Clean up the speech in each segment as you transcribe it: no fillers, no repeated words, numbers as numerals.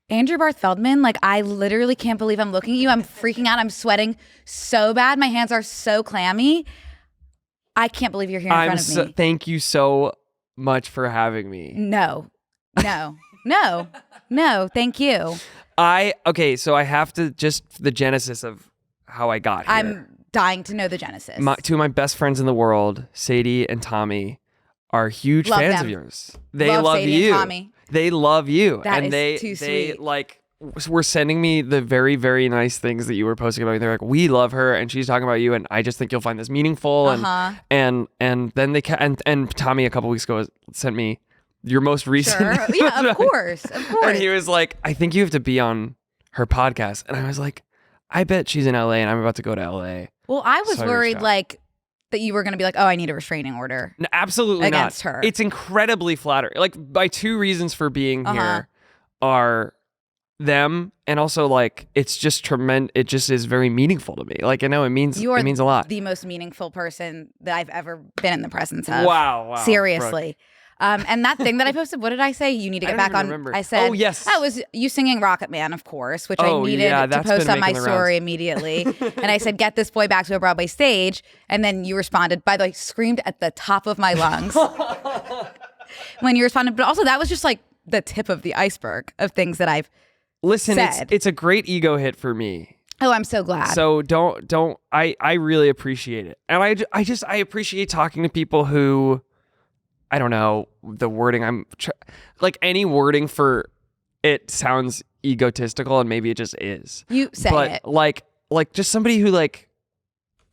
Andrew Barth Feldman, like I literally can't believe I'm looking at you. I'm freaking out. I'm sweating so bad. My hands are so clammy. I can't believe you're here in front of me. Thank you so much for having me. No. Thank you. So I have to just the genesis of how I got here. I'm dying to know the genesis. Two of my best friends in the world, Sadie and Tommy, are huge fans of yours. They love Sadie you. And Tommy. They love you. That is they too sweet. like were sending me the very, very nice things that you were posting about me. They're like, we love her and she's talking about you and I just think you'll find this meaningful. And then they and Tommy a couple weeks ago sent me your most recent. Sure. Yeah, of course. And he was like, I think you have to be on her podcast. And I was like, I bet she's in LA and I'm about to go to LA. Well, I was worried like that you were going to be like, oh, I need a restraining order. No, absolutely against not. her. It's incredibly flattering. Like my two reasons for being here are them and also like it's just tremendous. It just is very meaningful to me. Like I know it means a lot. The most meaningful person that I've ever been in the presence of. Wow. Seriously. And that thing that I posted, what did I say? You need to get back on. Remember. I said, oh yes, that was you singing Rocket Man, of course, which I needed to post on my story immediately. And I said, get this boy back to a Broadway stage. And then you responded, by the way, screamed at the top of my lungs when you responded. But also that was just like the tip of the iceberg of things that I've said. It's a great ego hit for me. Oh, I'm so glad. So I really appreciate it. And I appreciate talking to people who, I don't know the wording. Like any wording for it sounds egotistical, and maybe it just is. You say it. Like just somebody who like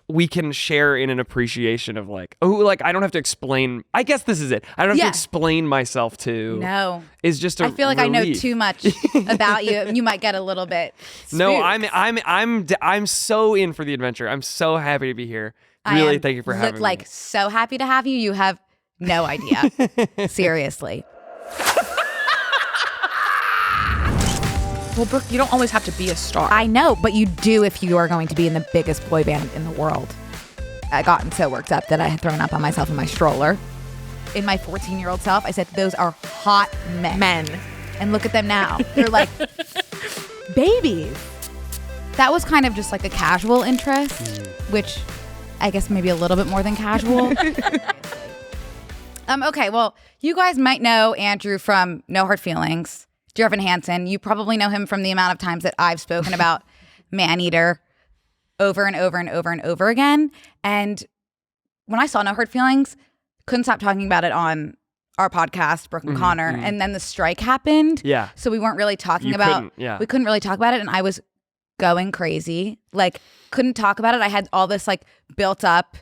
we can share in an appreciation of like I don't have to explain. I guess this is it. I don't have to explain myself to. No, is just I feel like relief. I know too much about you. You might get a little bit. Spooked. No, I'm so in for the adventure. I'm so happy to be here. Really, thank you for having me. Like so happy to have you. You have no idea. Seriously. Well, Brooke, you don't always have to be a star. I know, but you do if you are going to be in the biggest boy band in the world. I gotten so worked up that I had thrown up on myself in my stroller. In my 14-year-old self, I said, those are hot men. And look at them now. They're like babies. That was kind of just like a casual interest, which I guess maybe a little bit more than casual. Okay, well, you guys might know Andrew from No Hard Feelings. Jervin Hansen. You probably know him from the amount of times that I've spoken about Maneater over and over and over and over again. And when I saw No Hard Feelings, couldn't stop talking about it on our podcast, Brooke and Connor. And then the strike happened. Yeah. So we weren't really talking about we couldn't really talk about it. And I was going crazy. Like, couldn't talk about it. I had all this like built up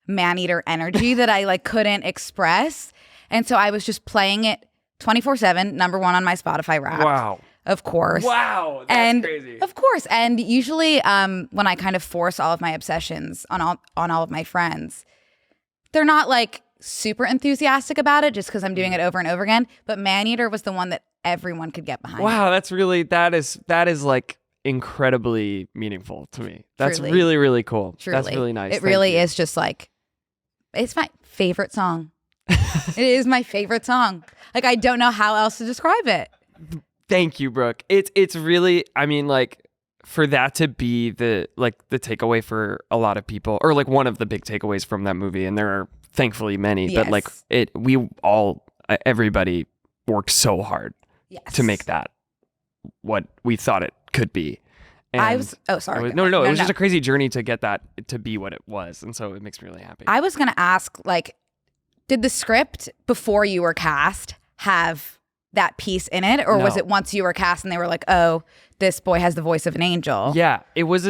Maneater energy that I like couldn't express. And so I was just playing it 24/7, number one on my Spotify Wrapped. Wow. Of course. Wow. That's crazy. Of course. And usually when I kind of force all of my obsessions on all of my friends, they're not like super enthusiastic about it just because I'm doing it over and over again. But Maneater was the one that everyone could get behind. Wow. That is like incredibly meaningful to me. That's Truly. really, really cool. Truly. That's really nice. It really is just like, it's my favorite song. It is my favorite song. Like, I don't know how else to describe it. Thank you, Brooke. It's really, I mean, like, for that to be the takeaway for a lot of people, or like one of the big takeaways from that movie, and there are thankfully many, yes. but like everybody worked so hard to make that what we thought it could be. And sorry. It was just a crazy journey to get that to be what it was. And so it makes me really happy. I was going to ask, like, did the script before you were cast have that piece in it? Or was it once you were cast and they were like, oh, this boy has the voice of an angel? Yeah, it was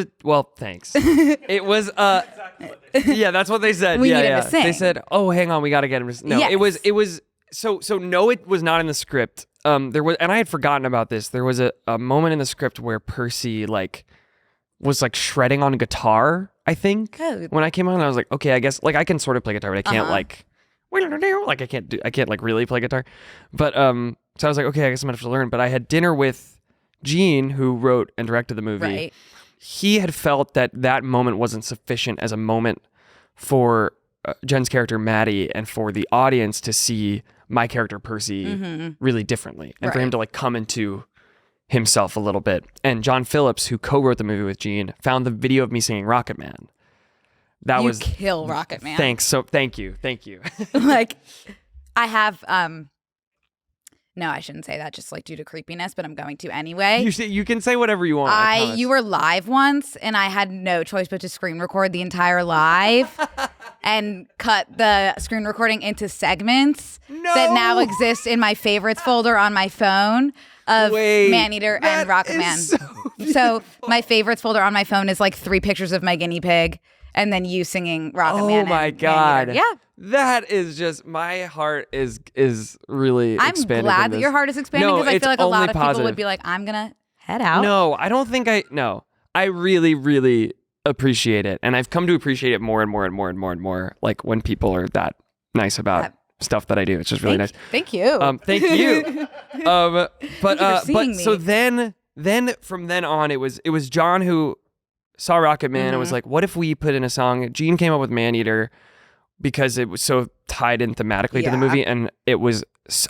thanks. It was, yeah, that's what they said. We needed to sing. They said, oh, hang on, we got to get him to sing. No, yes. it was, so no, it was not in the script. There was, and I had forgotten about this. There was a moment in the script where Percy was shredding on guitar, I think. Oh. When I came on, I was like, okay, I guess I can sort of play guitar, but I can't I can't really play guitar. But so I was like, okay, I guess I'm gonna have to learn. But I had dinner with Gene, who wrote and directed the movie. Right. He had felt that moment wasn't sufficient as a moment for Jen's character Maddie and for the audience to see my character Percy really differently, and for him to come into himself a little bit. And John Phillips, who co-wrote the movie with Gene, found the video of me singing Rocket Man. That was kill Rocket Man. Thanks. So thank you. Like, I have no, I shouldn't say that just like due to creepiness, but I'm going to anyway. You can say whatever you want. You were live once, and I had no choice but to screen record the entire live and cut the screen recording into segments that now exist in my favorites folder on my phone of Maneater and Rocket Man. So my favorites folder on my phone is like 3 pictures of my guinea pig and then you singing Rocket Man. Oh my God. Maneater. Yeah. That is just, my heart is really expanding. I'm glad that your heart is expanding because I feel like a lot of people would be like, I'm going to head out. No, I don't think I really, really appreciate it. And I've come to appreciate it more and more and more and more and more. Like when people are that nice about stuff that I do. It's just really nice. Thank you. Thank you. So then from then on, it was John who saw Rocket Man and was like, what if we put in a song? Gene came up with Maneater because it was so tied in thematically to the movie. And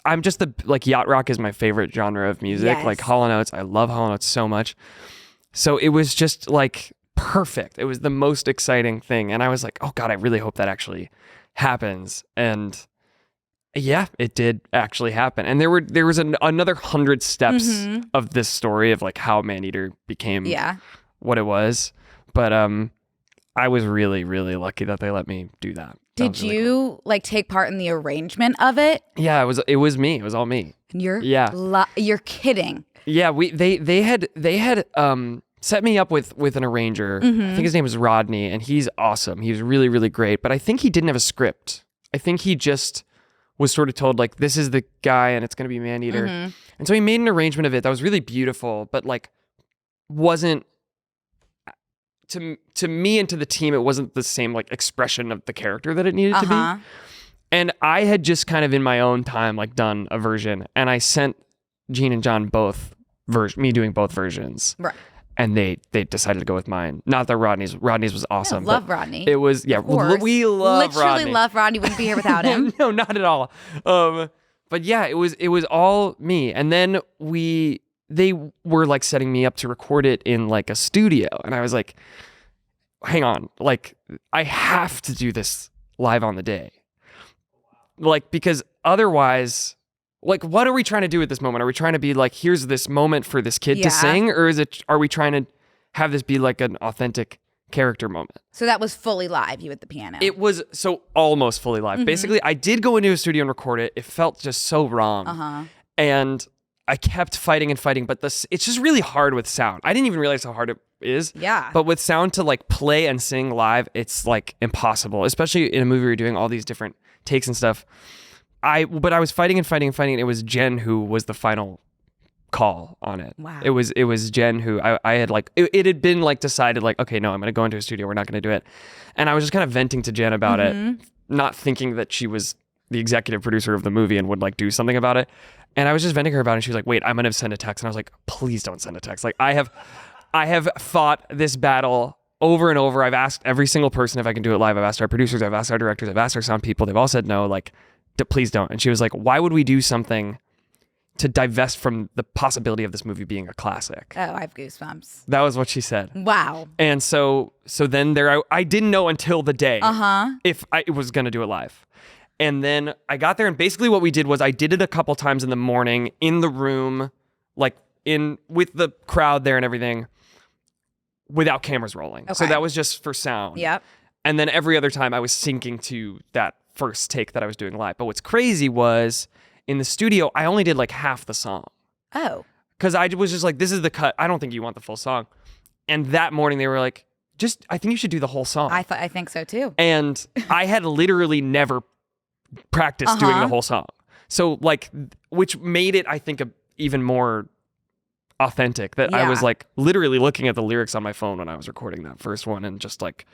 I'm just yacht rock is my favorite genre of music. Yes. Like Hall & Oates. I love Hall & Oates so much. So it was just like perfect. It was the most exciting thing. And I was like, oh God, I really hope that actually happens. And yeah, it did actually happen. And there was another 100 steps of this story of like how Maneater became what it was. But I was really, really lucky that they let me do that. Did you like take part in the arrangement of it? Yeah, it was me. It was all me. You're kidding. Yeah, they had set me up with an arranger. I think his name was Rodney, and he's awesome. He was really, really great. But I think he didn't have a script. I think he just was sort of told like, this is the guy and it's going to be Maneater. And so he made an arrangement of it that was really beautiful, but like wasn't to me and to the team, it wasn't the same like expression of the character that it needed to be. And I had just kind of in my own time like done a version, and I sent Gene and John me doing both versions. Right. And they decided to go with mine. Not that Rodney's was awesome. Love Rodney. It was, we love Rodney. Literally love Rodney. Wouldn't be here without him. No, not at all. But yeah, it was all me. And then they were like setting me up to record it in like a studio. And I was like, hang on, like I have to do this live on the day. Like, because otherwise, like, what are we trying to do at this moment? Are we trying to be like, here's this moment for this kid to sing? Or are we trying to have this be like an authentic character moment? So that was fully live, you at the piano. It was almost fully live. Basically, I did go into a studio and record it. It felt just so wrong. And I kept fighting, but it's just really hard with sound. I didn't even realize how hard it is. Yeah. But with sound to like play and sing live, it's like impossible, especially in a movie where you're doing all these different takes and stuff. But I was fighting, and it was Jen who was the final call on it. Wow. It was Jen who I had like, it had been like decided like, okay, no, I'm going to go into a studio. We're not going to do it. And I was just kind of venting to Jen about it, not thinking that she was the executive producer of the movie and would like do something about it. And I was just venting to her about it. And she was like, wait, I'm going to send a text. And I was like, please don't send a text. Like I have fought this battle over and over. I've asked every single person if I can do it live. I've asked our producers, I've asked our directors, I've asked our sound people. They've all said no, like, please don't. And she was like, why would we do something to divest from the possibility of this movie being a classic? Oh, I have goosebumps. That was what she said. Wow. And so then I didn't know until the day if I was going to do it live. And then I got there, and basically what we did was I did it a couple times in the morning in the room, like with the crowd there and everything, without cameras rolling. Okay. So that was just for sound. Yep. And then every other time I was syncing to that first take that I was doing live. But what's crazy was in the studio, I only did like half the song. Oh. Because I was just like, this is the cut. I don't think you want the full song. And that morning they were like, I think you should do the whole song. I think so too. And I had literally never practiced doing the whole song. So like, which made it, I think, even more authentic that I was like literally looking at the lyrics on my phone when I was recording that first one and just like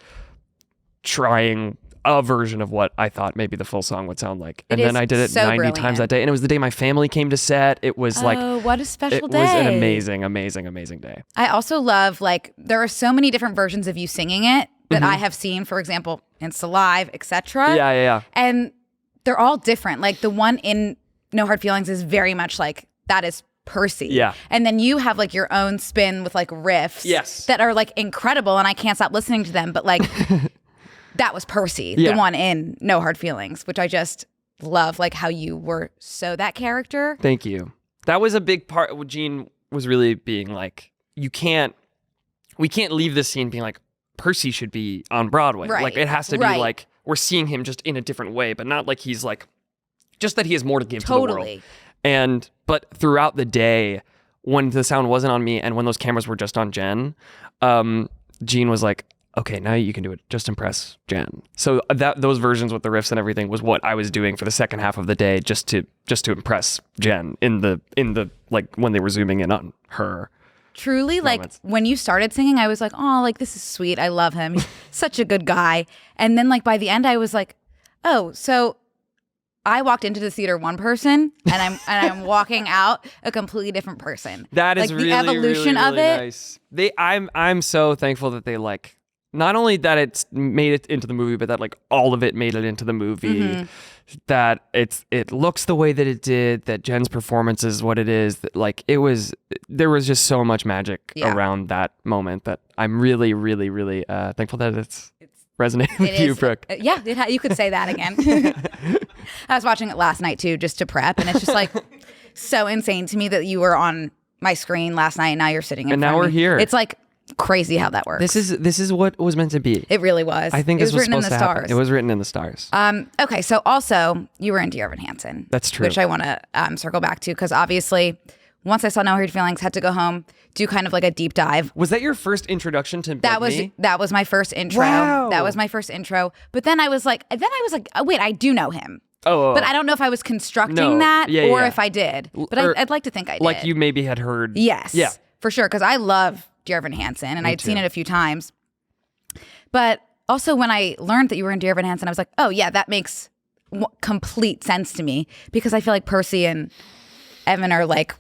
trying a version of what I thought maybe the full song would sound like. And then I did it 90 times that day. And it was the day my family came to set. It was what a special day. It was an amazing, amazing, amazing day. I also love, like, there are so many different versions of you singing it that I have seen, for example, Insta Live, etc. Yeah. And they're all different. Like the one in No Hard Feelings is very much like, that is Percy. Yeah. And then you have like your own spin with like riffs Yes. that are like incredible and I can't stop listening to them. But like that was Percy, Yeah. the one in No Hard Feelings, which I just love, like how you were so that character. Thank you. That was a big part. Gene was really being like, we can't leave this scene being like, Percy should be on Broadway. Right. Like it has to be Right. like, we're seeing him just in a different way, but not like he's like, just that he has more to give to the world. Totally. But throughout the day, when the sound wasn't on me and when those cameras were just on Jen, Gene was like, okay, now you can do it. Just impress Jen. So those versions with the riffs and everything was what I was doing for the second half of the day, just to impress Jen in the like when they were zooming in on her. Truly, like when you started singing, I was like, oh, like this is sweet. I love him. He's such a good guy. And then like by the end, I was like, oh, so I walked into the theater one person, and I'm walking out a completely different person. That is like really, the evolution really, of really it. nice. I'm so thankful that they like not only that it's made it into the movie, but that like all of it made it into the movie. Mm-hmm. That it looks the way that it did. That Jen's performance is what it is. That like there was just so much magic around that moment that I'm really, really, really thankful that it's resonating with you, Brooke. Yeah, you could say that again. I was watching it last night too, just to prep, and it's just like so insane to me that you were on my screen last night, and now you're sitting in and front now of we're me. here. It's like crazy how that works. This is what was meant to be. It really was. I think it this was written in supposed the to happen. stars. It was written in the stars. Okay, so also you were in Dear Evan Hansen. That's true. Which I want to circle back to because obviously once I saw No Hard Feelings, had to go home, do kind of like a deep dive. Was that your first introduction to that was my first intro. Wow. That was my first intro. But then I was like, oh, wait, I do know him. Oh, but I don't know if I was constructing No. that Yeah, or yeah. if I did. But Or- I'd like to think I did. like you maybe had heard. Yes. Yeah. For sure, because I love Dear Evan Hansen, and I'd seen too. it a few times. But also when I learned that you were in Dear Evan Hansen, I was like, oh yeah, that makes complete sense to me because I feel like Percy and Evan are like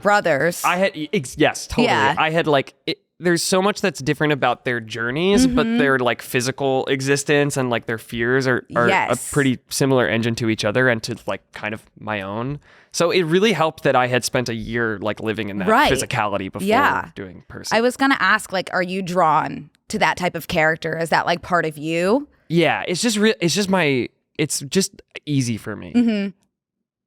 brothers. I had yes, totally. Yeah. I had like there's so much that's different about their journeys, but their like physical existence and like their fears are a pretty similar engine to each other and to like kind of my own. So it really helped that I had spent a year like living in that physicality before doing Percy. I was gonna ask, like, are you drawn to that type of character? Is that like part of you? Yeah, it's just it's just easy for me. Mm-hmm.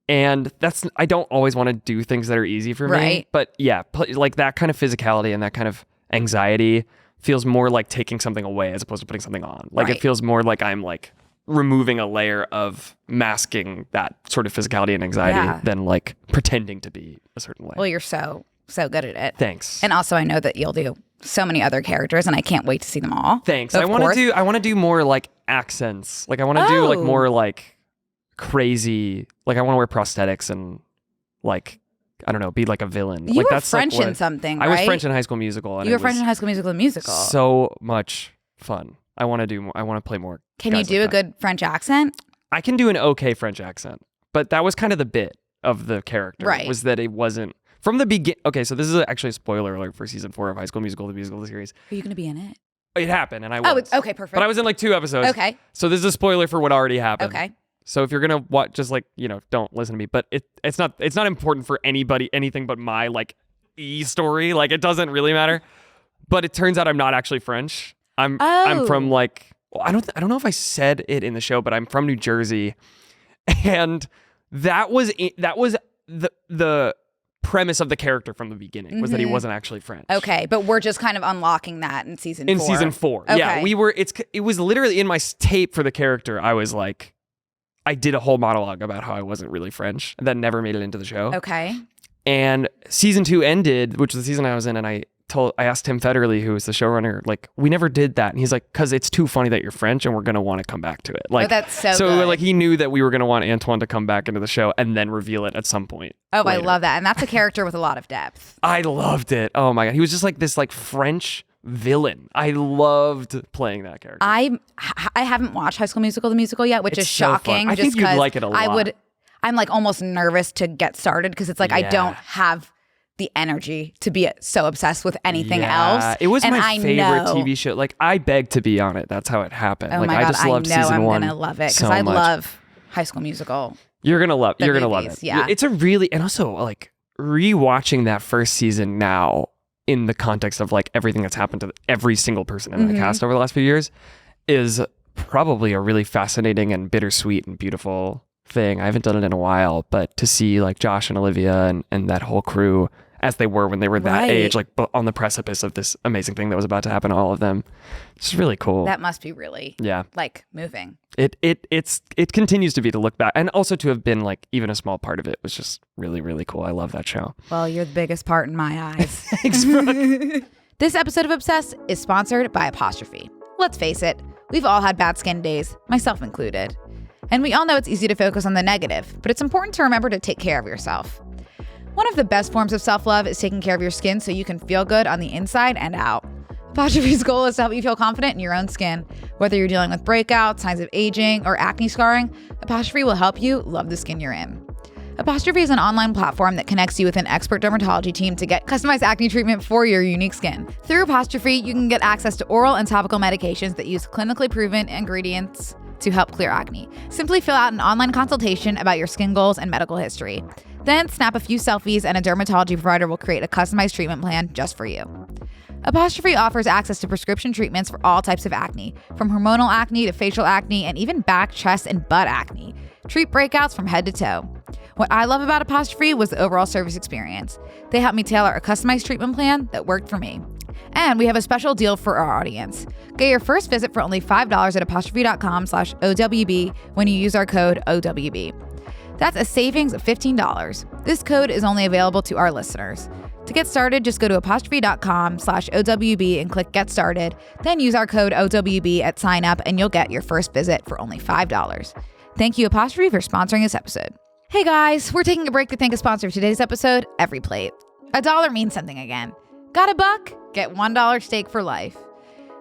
And I don't always want to do things that are easy for me. Right. But yeah, like that kind of physicality and that kind of anxiety feels more like taking something away as opposed to putting something on. Like it feels more like I'm like removing a layer of masking that sort of physicality and anxiety than like pretending to be a certain way. Well, you're so good at it. Thanks. And also I know that you'll do so many other characters and I can't wait to see them all. Thanks. I want to do more like accents. Like I want to do like more like crazy, like I want to wear prosthetics and like I don't know, be like a villain. You like were that's French like in something, I was right? French in High School Musical. And You were French in High School Musical, the musical. So much fun. I want to do more. I want to play more. Can you do a good French accent? I can do an okay French accent, but that was kind of the bit of the character. Right. Was that it wasn't from the beginning. Okay, so this is actually a spoiler alert for season 4 of High School Musical, the musical series. Are you going to be in it? It happened, and I was. Oh, it's okay, perfect. But I was in like 2 episodes. Okay. So this is a spoiler for what already happened. Okay. So if you're gonna watch, just like don't listen to me. But it's not important for anybody, anything but my like story. Like it doesn't really matter. But it turns out I'm not actually French. I'm from like I don't know if I said it in the show, but I'm from New Jersey, and that was the premise of the character from the beginning was that he wasn't actually French. Okay, but we're just kind of unlocking that in season 4. In season 4, okay. Yeah, it was literally in my tape for the character. I was like, I did a whole monologue about how I wasn't really French, and that never made it into the show. Okay. And season 2 ended, which was the season I was in, and I asked Tim Federle, who was the showrunner, like, we never did that. And he's like, because it's too funny that you're French and we're going to want to come back to it. Like, that's so good. Like he knew that we were going to want Antoine to come back into the show and then reveal it at some point. Oh, later. I love that. And that's a character with a lot of depth. I loved it. Oh my God. He was just like this like French villain. I loved playing that character. I haven't watched High School Musical, the musical yet, which It's is so fun. shocking. I think just you'd 'cause like it a lot. I'm like almost nervous to get started because it's like I don't have the energy to be so obsessed with anything else. It was my favorite know, TV show. Like I begged to be on it. That's how it happened. Oh like my God, I just loved season I'm 1. gonna love it because so I much. love High School Musical. You're gonna love it. movies, yeah. It's a really, and also like rewatching that first season now in the context of like everything that's happened to every single person in the cast over the last few years is probably a really fascinating and bittersweet and beautiful thing. I haven't done it in a while, but to see like Josh and Olivia and that whole crew as they were when they were that age, like on the precipice of this amazing thing that was about to happen to all of them. It's really cool. That must be really like moving. It continues to be, to look back, and also to have been like even a small part of it was just really, really cool. I love that show. Well, you're the biggest part in my eyes. Thanks, Brooke. This episode of Obsessed is sponsored by Apostrophe. Let's face it, we've all had bad skin days, myself included. And we all know it's easy to focus on the negative, but it's important to remember to take care of yourself. One of the best forms of self-love is taking care of your skin so you can feel good on the inside and out. Apostrophe's goal is to help you feel confident in your own skin. Whether you're dealing with breakouts, signs of aging, or acne scarring, Apostrophe will help you love the skin you're in. Apostrophe is an online platform that connects you with an expert dermatology team to get customized acne treatment for your unique skin. Through Apostrophe, you can get access to oral and topical medications that use clinically proven ingredients to help clear acne. Simply fill out an online consultation about your skin goals and medical history. Then snap a few selfies and a dermatology provider will create a customized treatment plan just for you. Apostrophe offers access to prescription treatments for all types of acne, from hormonal acne to facial acne and even back, chest, and butt acne. Treat breakouts from head to toe. What I love about Apostrophe was the overall service experience. They helped me tailor a customized treatment plan that worked for me. And we have a special deal for our audience. Get your first visit for only $5 at apostrophe.com/OWB when you use our code OWB. That's a savings of $15. This code is only available to our listeners. To get started, just go to apostrophe.com/OWB and click Get Started. Then use our code OWB at sign up and you'll get your first visit for only $5. Thank you, Apostrophe, for sponsoring this episode. Hey guys, we're taking a break to thank a sponsor of today's episode, EveryPlate. $1 means something again. Got a buck? Get $1 steak for life.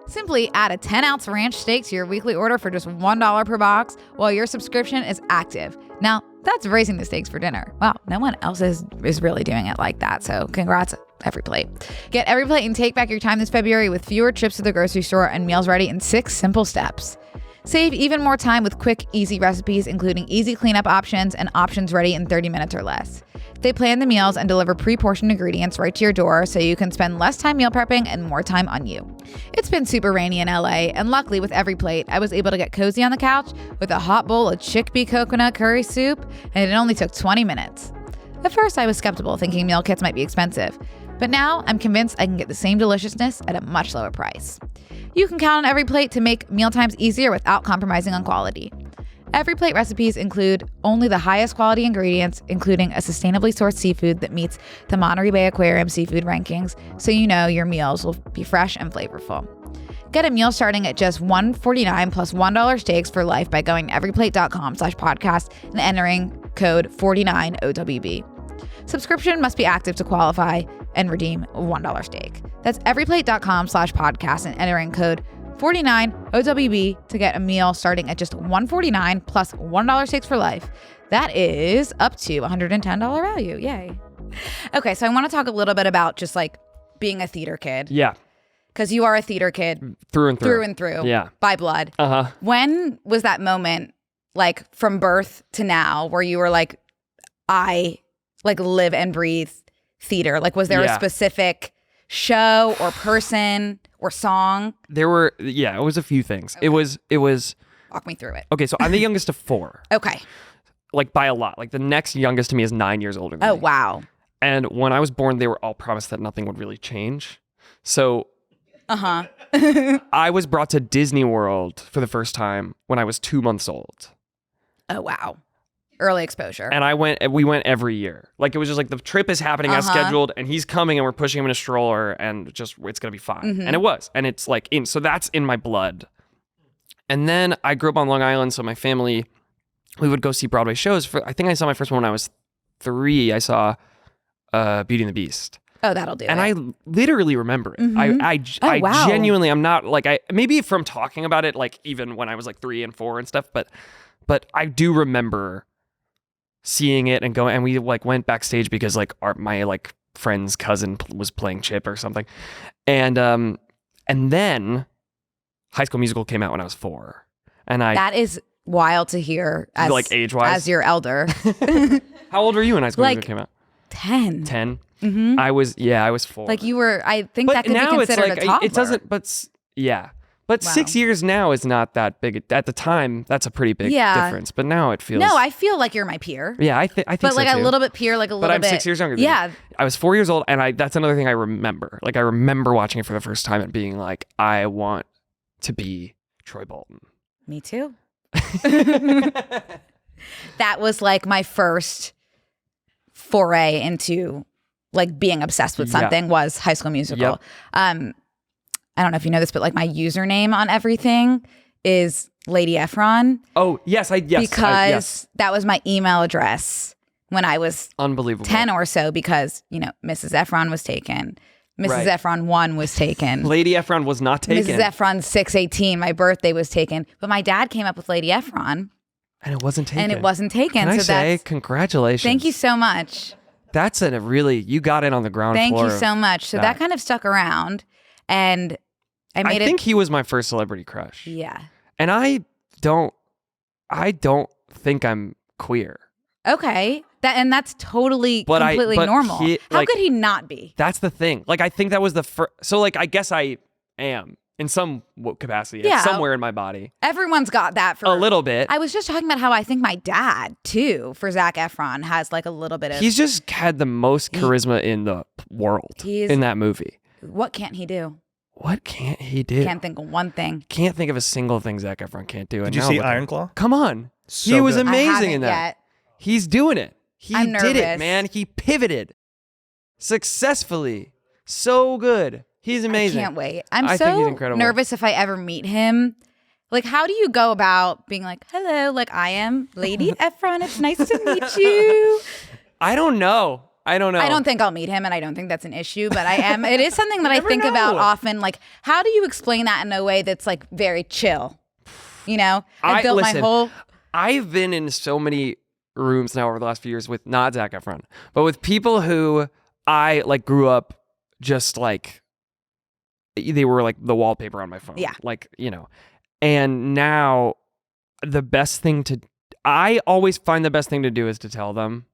Simply add a 10-ounce ranch steak to your weekly order for just $1 per box while your subscription is active. Now, that's raising the stakes for dinner. Wow, no one else is really doing it like that, so congrats, EveryPlate. Get EveryPlate and take back your time this February with fewer trips to the grocery store and meals ready in 6 simple steps. Save even more time with quick, easy recipes, including easy cleanup options and options ready in 30 minutes or less. They plan the meals and deliver pre-portioned ingredients right to your door so you can spend less time meal prepping and more time on you. It's been super rainy in LA, and luckily with EveryPlate, I was able to get cozy on the couch with a hot bowl of chickpea coconut curry soup, and it only took 20 minutes. At first, I was skeptical, thinking meal kits might be expensive, but now I'm convinced I can get the same deliciousness at a much lower price. You can count on EveryPlate to make mealtimes easier without compromising on quality. EveryPlate recipes include only the highest quality ingredients, including a sustainably sourced seafood that meets the Monterey Bay Aquarium seafood rankings, so you know your meals will be fresh and flavorful. Get a meal starting at just $1.49 plus $1 steaks for life by going to everyplate.com/podcast and entering code 49OWB. Subscription must be active to qualify and redeem a $1 steak. That's everyplate.com/podcast and entering code 49OWB to get a meal starting at just $1.49 plus $1 steaks for life. That is up to $110 value. Yay. Okay, so I want to talk a little bit about just like being a theater kid. Yeah. Because you are a theater kid. Through and through. Through and through. Yeah. By blood. Uh-huh. When was that moment, like from birth to now, where you were like, I like live and breathe theater? Like, was there a specific show or person or song? There were, it was a few things. Okay. It was. Walk me through it. Okay, so I'm the youngest of 4. Okay. Like by a lot. Like the next youngest to me is 9 years older than me. Oh, wow. And when I was born, they were all promised that nothing would really change. So I was brought to Disney World for the first time when I was 2 months old. Oh, wow. Early exposure. And we went every year. Like it was just like the trip is happening as scheduled and he's coming and we're pushing him in a stroller and just it's going to be fine. Mm-hmm. And it was. And it's like so that's in my blood. And then I grew up on Long Island, so my family, we would go see Broadway shows. I think I saw my first one when I was 3. I saw Beauty and the Beast. Oh, that'll do and it. I literally remember it. Mm-hmm. I genuinely, I'm not like, maybe from talking about it, like even when I was like 3 and 4 and stuff, but I do remember seeing it and going, and we like went backstage because like my like friend's cousin was playing Chip or something. And then High School Musical came out when I was 4. And that is wild to hear as like age-wise as your elder. How old were you when High School Musical came out? 10. 10. Mm-hmm. I was 4. Like you were, I think but that could be now considered it's like a toddler. it doesn't. But Wow. 6 years now is not that big. At the time, that's a pretty big difference. But now it feels. No, I feel like you're my peer. Yeah, I think. But like so a too. little bit peer, like a little bit. But I'm 6 years younger than you. I was 4 years old, and that's another thing I remember. Like I remember watching it for the first time and being like, I want to be Troy Bolton. Me too. That was like my first foray into like being obsessed with something was High School Musical. Yep. I don't know if you know this, but like my username on everything is Lady Efron. Oh, yes. Because that was my email address when I was unbelievable 10 or so because, you know, Mrs. Efron was taken. Mrs. Efron 1 was taken. Lady Efron was not taken. Mrs. Efron 618, my birthday was taken. But my dad came up with Lady Efron. And it wasn't taken. Can I say congratulations? Thank you so much. That's you got in on the ground floor. Thank you so much. So that kind of stuck around. And I think he was my first celebrity crush. Yeah. And I don't think I'm queer. Okay. That's totally completely normal. How could he not be? That's the thing. Like, I think that was the first. So, like, I guess I am in some capacity, somewhere in my body. Everyone's got that for a little bit. I was just talking about how I think my dad, too, for Zac Efron, has like a little bit of. He's just had the most charisma in the world in that movie. What can't he do? What can't he do? Can't think of one thing. Can't think of a single thing Zac Efron can't do. Did you see Iron Claw? Come on. So he was good. amazing in that. Yet. He's doing it. I'm did it, nervous. man. He pivoted successfully. So good. He's amazing. I can't wait. I'm I think so he's incredible. nervous if I ever meet him. Like, how do you go about being like, hello, like I am Lady Efron. It's nice to meet you. I don't know. I don't think I'll meet him, and I don't think that's an issue, but I am. It is something that I think about often. Like, how do you explain that in a way that's like very chill? You know, I built my whole. I've been in so many rooms now over the last few years with not Zac Efron, but with people who I like grew up just like they were like the wallpaper on my phone. Yeah. Like, you know, and now I always find the best thing to do is to tell them.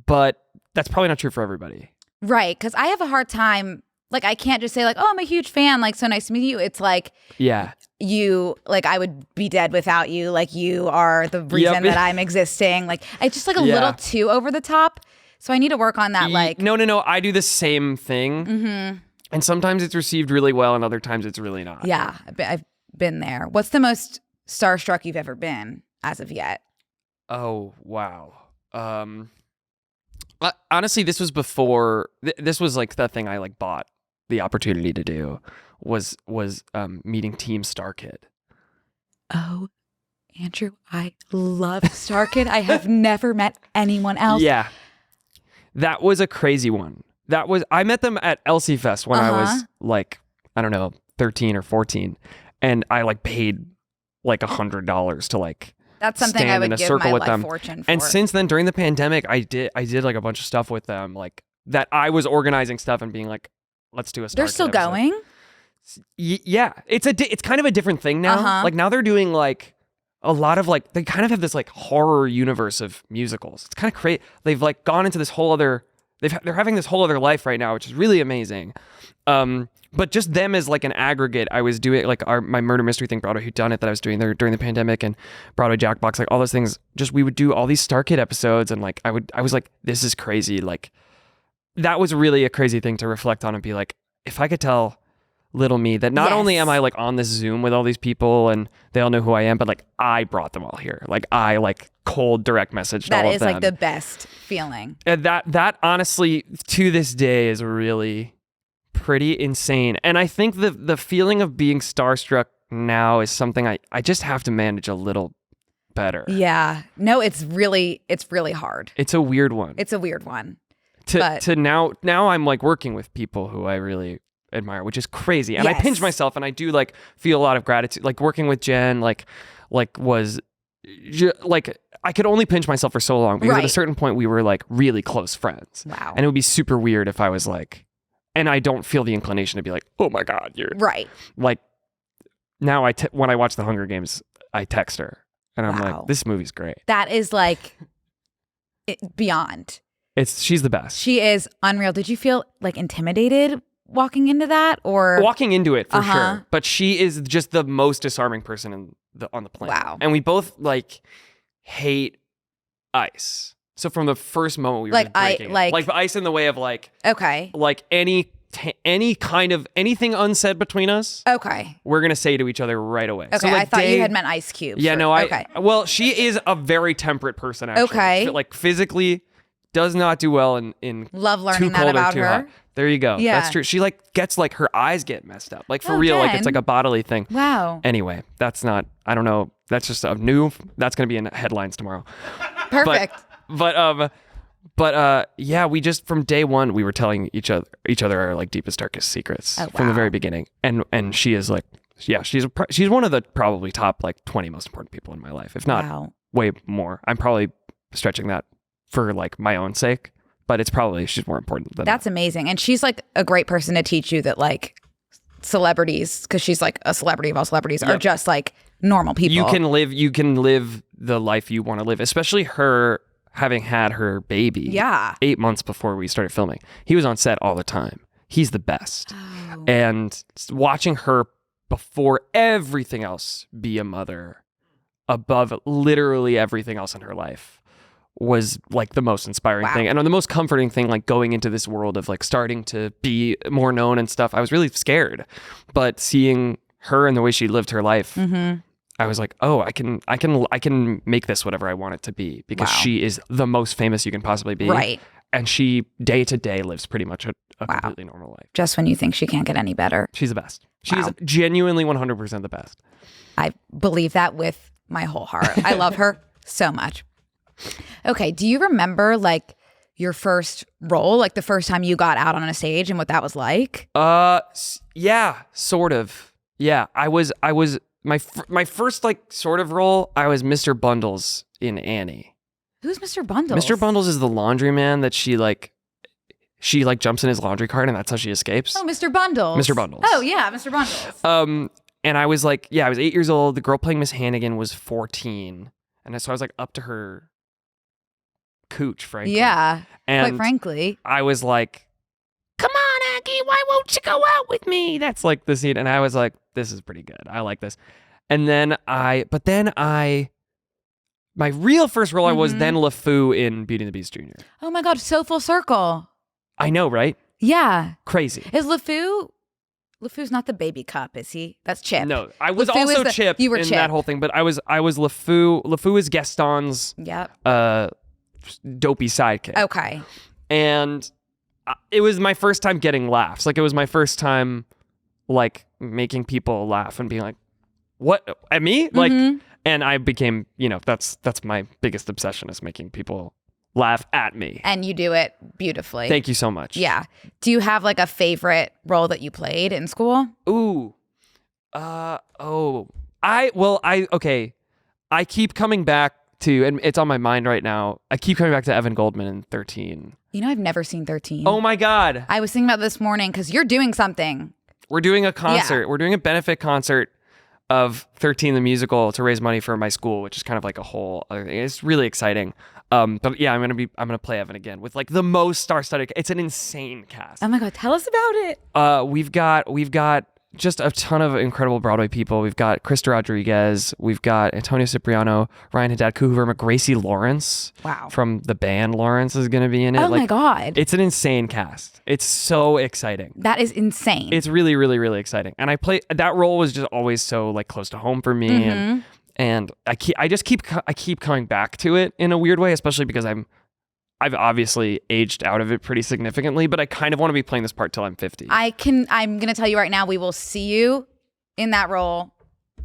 But that's probably not true for everybody. Right. Because I have a hard time. Like, I can't just say like, oh, I'm a huge fan. Like, so nice to meet you. It's like, I would be dead without you. Like, you are the reason that I'm existing. Like, it's just like a little too over the top. So I need to work on that. Like, no. I do the same thing. Mm-hmm. And sometimes it's received really well and other times it's really not. Yeah. I've been there. What's the most starstruck you've ever been as of yet? Oh, wow. Honestly, this was before. This was like the thing I like bought the opportunity to do was meeting Team Star Kid. Oh, Andrew, I love Star Kid. I have never met anyone else. Yeah, that was a crazy one. I met them at Elsie Fest when I was like, I don't know, 13 or 14, and I like paid like $100 to like. That's something stand I would in a give circle my with life them. fortune for. And since then, during the pandemic, I did like a bunch of stuff with them, like that. I was organizing stuff and being like, "Let's do a." Star They're Kid still episode. going. Yeah, it's kind of a different thing now. Like now they're doing like a lot of like they kind of have this like horror universe of musicals. It's kind of crazy. They've like gone into this whole other. They're having this whole other life right now, which is really amazing. But just them as like an aggregate, I was doing like my murder mystery thing, Broadway Whodunit that I was doing there during the pandemic, and Broadway Jackbox, like all those things. Just we would do all these Star Kid episodes, and like I was like, this is crazy. Like that was really a crazy thing to reflect on and be like, if I could tell little me that not only am I like on this Zoom with all these people and they all know who I am, but like I brought them all here. Like I like cold direct messaged all of them. That is like the best feeling. And that honestly to this day is really pretty insane. And I think the feeling of being starstruck now is something I just have to manage a little better. Yeah. No, it's really hard. It's a weird one. To now I'm like working with people who I really admire, which is crazy. And I pinch myself and I do like feel a lot of gratitude. Like working with Jen, like was like I could only pinch myself for so long because at a certain point we were like really close friends. Wow. And it would be super weird if I was like, and I don't feel the inclination to be like, oh my God, you're right. Like now when I watch the Hunger Games, I text her and I'm like, this movie's great. That is like beyond. She's the best. She is unreal. Did you feel like intimidated walking into that, or walking into it for sure? But she is just the most disarming person on the planet. Wow. And we both like hate ice. So from the first moment we were like just breaking like ice in the way of like any kind of anything unsaid between us. Okay. We're gonna say to each other right away. Okay. So like I thought you had meant ice cubes. Yeah. No. Well, she is a very temperate person. Actually. Okay. Like physically, does not do well in love learning too that cold about or too her. hot. There you go. Yeah. That's true. She like gets like her eyes get messed up. Like for real. Like it's like a bodily thing. Wow. Anyway, that's not. I don't know. That's just that's gonna be in headlines tomorrow. Perfect. But yeah, we just from day one we were telling each other our like deepest darkest secrets from the very beginning, and she is like, yeah, she's one of the probably top like 20 most important people in my life, if not way more. I'm probably stretching that for like my own sake, but she's more important than that's amazing. And she's like a great person to teach you that like celebrities, because she's like a celebrity of all celebrities, are just like normal people. You can live the life you want to live, especially her having had her baby 8 months before we started filming. He was on set all the time. He's the best. Oh. And watching her before everything else be a mother above literally everything else in her life was like the most inspiring thing and the most comforting thing, like going into this world of like starting to be more known and stuff. I was really scared, but seeing her and the way she lived her life, I was like, oh, I can make this whatever I want it to be, because she is the most famous you can possibly be. Right. And she day to day lives pretty much a completely normal life. Just when you think she can't get any better. She's the best. She's genuinely 100% the best. I believe that with my whole heart. I love her so much. Okay. Do you remember like your first role, like the first time you got out on a stage and what that was like? Yeah, sort of. Yeah, I was my first like sort of role. I was Mr. Bundles in Annie. Who's Mr. Bundles? Mr. Bundles is the laundryman that she jumps in his laundry cart and that's how she escapes. Oh, Mr. Bundles. Mr. Bundles. Oh yeah, Mr. Bundles. And I was like, I was 8 years old. The girl playing Miss Hannigan was 14, and so I was like up to her cooch, frankly. Yeah, and quite frankly. I was like, come on, Aggie, why won't you go out with me? That's like the scene. And I was like, this is pretty good. I like this. And then my real first role, I was then LeFou in Beauty and the Beast Jr. Oh my God, so full circle. I know, right? Yeah. Crazy. Is LeFou's not the baby cup, is he? That's Chip. No, I was also Chip in Chip. that whole thing, but I was LeFou. LeFou is Gaston's dopey sidekick. Okay. And it was my first time getting laughs. Like, it was my first time like making people laugh and being like, what, at me? Like, and I became, that's my biggest obsession, is making people laugh at me. And you do it beautifully. Thank you so much. Yeah. Do you have like a favorite role that you played in school? Ooh. I keep coming back to, and it's on my mind right now, I keep coming back to Evan Goldman in 13. I've never seen 13. Oh my God. I was thinking about this morning because you're doing something. We're doing a concert. Yeah. We're doing a benefit concert of 13 the musical to raise money for my school, which is kind of like a whole other thing. It's really exciting. But yeah, I'm gonna play Evan again with like the most star-studded. It's an insane cast. Oh my God, tell us about it. We've got just a ton of incredible Broadway people. We've got Krista Rodriguez. We've got Antonio Cipriano, Ryan Haddad, Kuhver, Gracie Lawrence. Wow. From the band Lawrence is going to be in it. Oh my God. It's an insane cast. It's so exciting. That is insane. It's really, really, really exciting. And that role was just always so like close to home for me. And I keep coming back to it in a weird way, especially because I've obviously aged out of it pretty significantly, but I kind of want to be playing this part till I'm 50. I'm going to tell you right now, we will see you in that role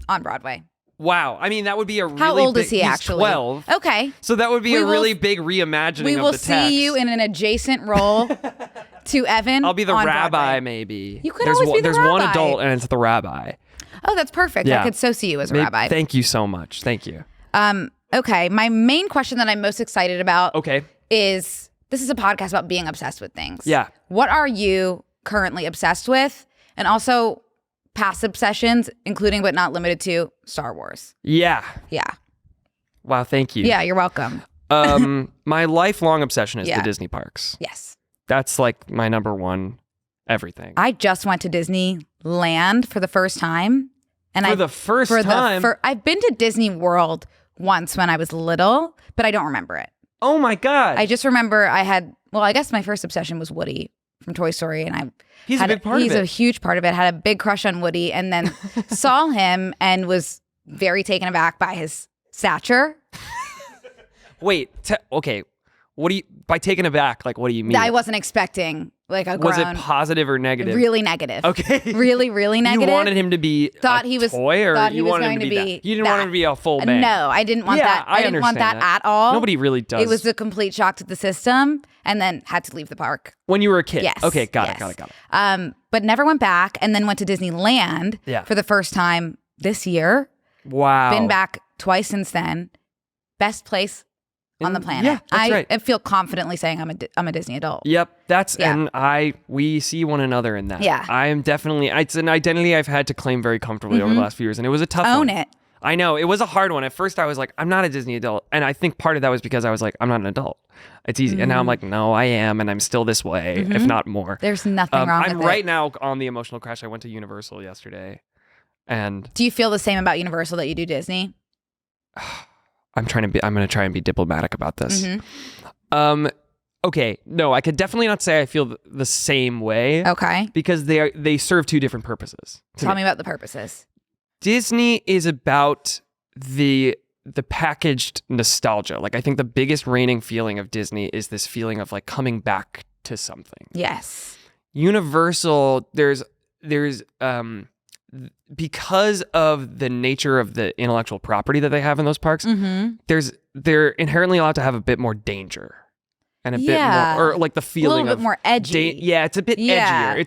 on Broadway. Wow. I mean, that would be a really How old big, is he he's actually? 12. Okay. So that would be a really big reimagining we of will the text. see you in an adjacent role to Evan. I'll be the on rabbi, Broadway. maybe. You could always be the There's rabbi. one adult and it's the rabbi. Oh, that's perfect. Yeah. I could so see you as a rabbi. Thank you so much. Thank you. Okay. My main question that I'm most excited about is, this is a podcast about being obsessed with things. Yeah. What are you currently obsessed with? And also past obsessions, including but not limited to Star Wars. Yeah. Yeah. Wow, thank you. Yeah, you're welcome. My lifelong obsession is Yeah. the Disney parks. Yes. That's like my number one everything. I just went to Disneyland for the first time. And For the first time? I've been to Disney World once when I was little, but I don't remember it. Oh my God. I just remember I guess my first obsession was Woody from Toy Story. And He's a big part of it. He's a huge part of it. Had a big crush on Woody and then saw him and was very taken aback by his stature. Wait, okay. What do you, by taken aback, like, what do you mean? I wasn't expecting like a grown. Was it positive or negative? Really negative. Okay. Really, really negative. You wanted him to be thought a he was, toy, or thought he you was wanted going him to be that? be You didn't want him to be a full man. No, I didn't want that. I didn't want that at all. Nobody really does. It was a complete shock to the system, and then had to leave the park. When you were a kid? Yes. Okay, got yes. it. But never went back, and then went to Disneyland for the first time this year. Wow. Been back twice since then. Best place on the planet. Yeah, that's right. I feel confidently saying I'm a Disney adult. Yep, and we see one another in that. Yeah. I am definitely, it's an identity I've had to claim very comfortably over the last few years, and it was a tough one. Own it. I know, it was a hard one. At first I was like, I'm not a Disney adult, and I think part of that was because I was like, I'm not an adult. It's easy, and now I'm like, no, I am, and I'm still this way, if not more. There's nothing wrong with it. I'm right now on the emotional crash. I went to Universal yesterday, and do you feel the same about Universal that you do Disney? I'm going to try and be diplomatic about this. Okay, no, I could definitely not say I feel the same way. Okay. Because they serve two different purposes. Tell me about the purposes. Disney is about the packaged nostalgia. Like, I think the biggest reigning feeling of Disney is this feeling of like coming back to something. Yes. Universal, there's because of the nature of the intellectual property that they have in those parks, they're inherently allowed to have a bit more danger and a bit more, or like the feeling a little bit more edgy. It's a bit edgier.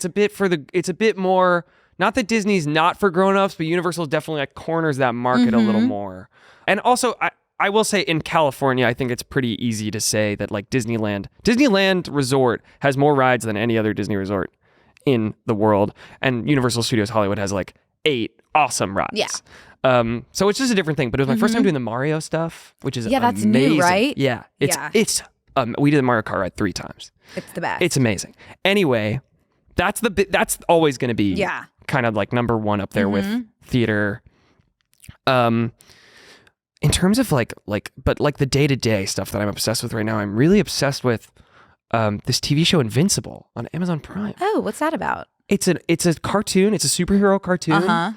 It's a bit more, not that Disney's not for grown-ups, but Universal definitely like corners that market a little more. And also, I will say in California, I think it's pretty easy to say that like Disneyland Resort has more rides than any other Disney resort in the world, and Universal Studios Hollywood has like 8 awesome rides. Yeah. So it's just a different thing. But it was my first time doing the Mario stuff, which is that's amazing. new, right? Yeah. It's we did the Mario Kart ride 3 times. It's the best. It's amazing. Anyway, that's always going to be kind of like number one up there with theater. In terms of like the day-to-day stuff that I'm obsessed with right now, I'm really obsessed with this TV show Invincible on Amazon Prime. Oh, what's that about? It's a cartoon. It's a superhero cartoon.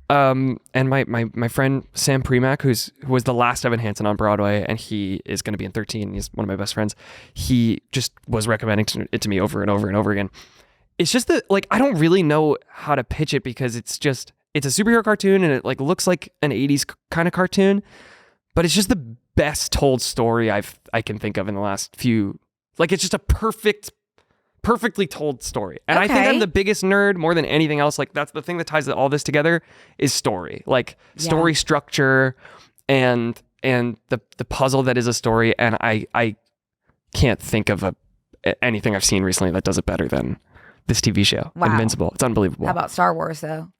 And my friend Sam Premack, who was the last Evan Hansen on Broadway, and he is going to be in 13. He's one of my best friends. He just was recommending it to me over and over and over again. It's just that like I don't really know how to pitch it because it's a superhero cartoon and it like looks like an 80s kind of cartoon, but it's just the best told story I can think of in the last few. Like it's just a perfectly told story. And I think I'm the biggest nerd more than anything else. Like that's the thing that ties all this together is story. Like story structure and the puzzle that is a story. And I can't think of anything I've seen recently that does it better than this TV show. Wow. Invincible. It's unbelievable. How about Star Wars though?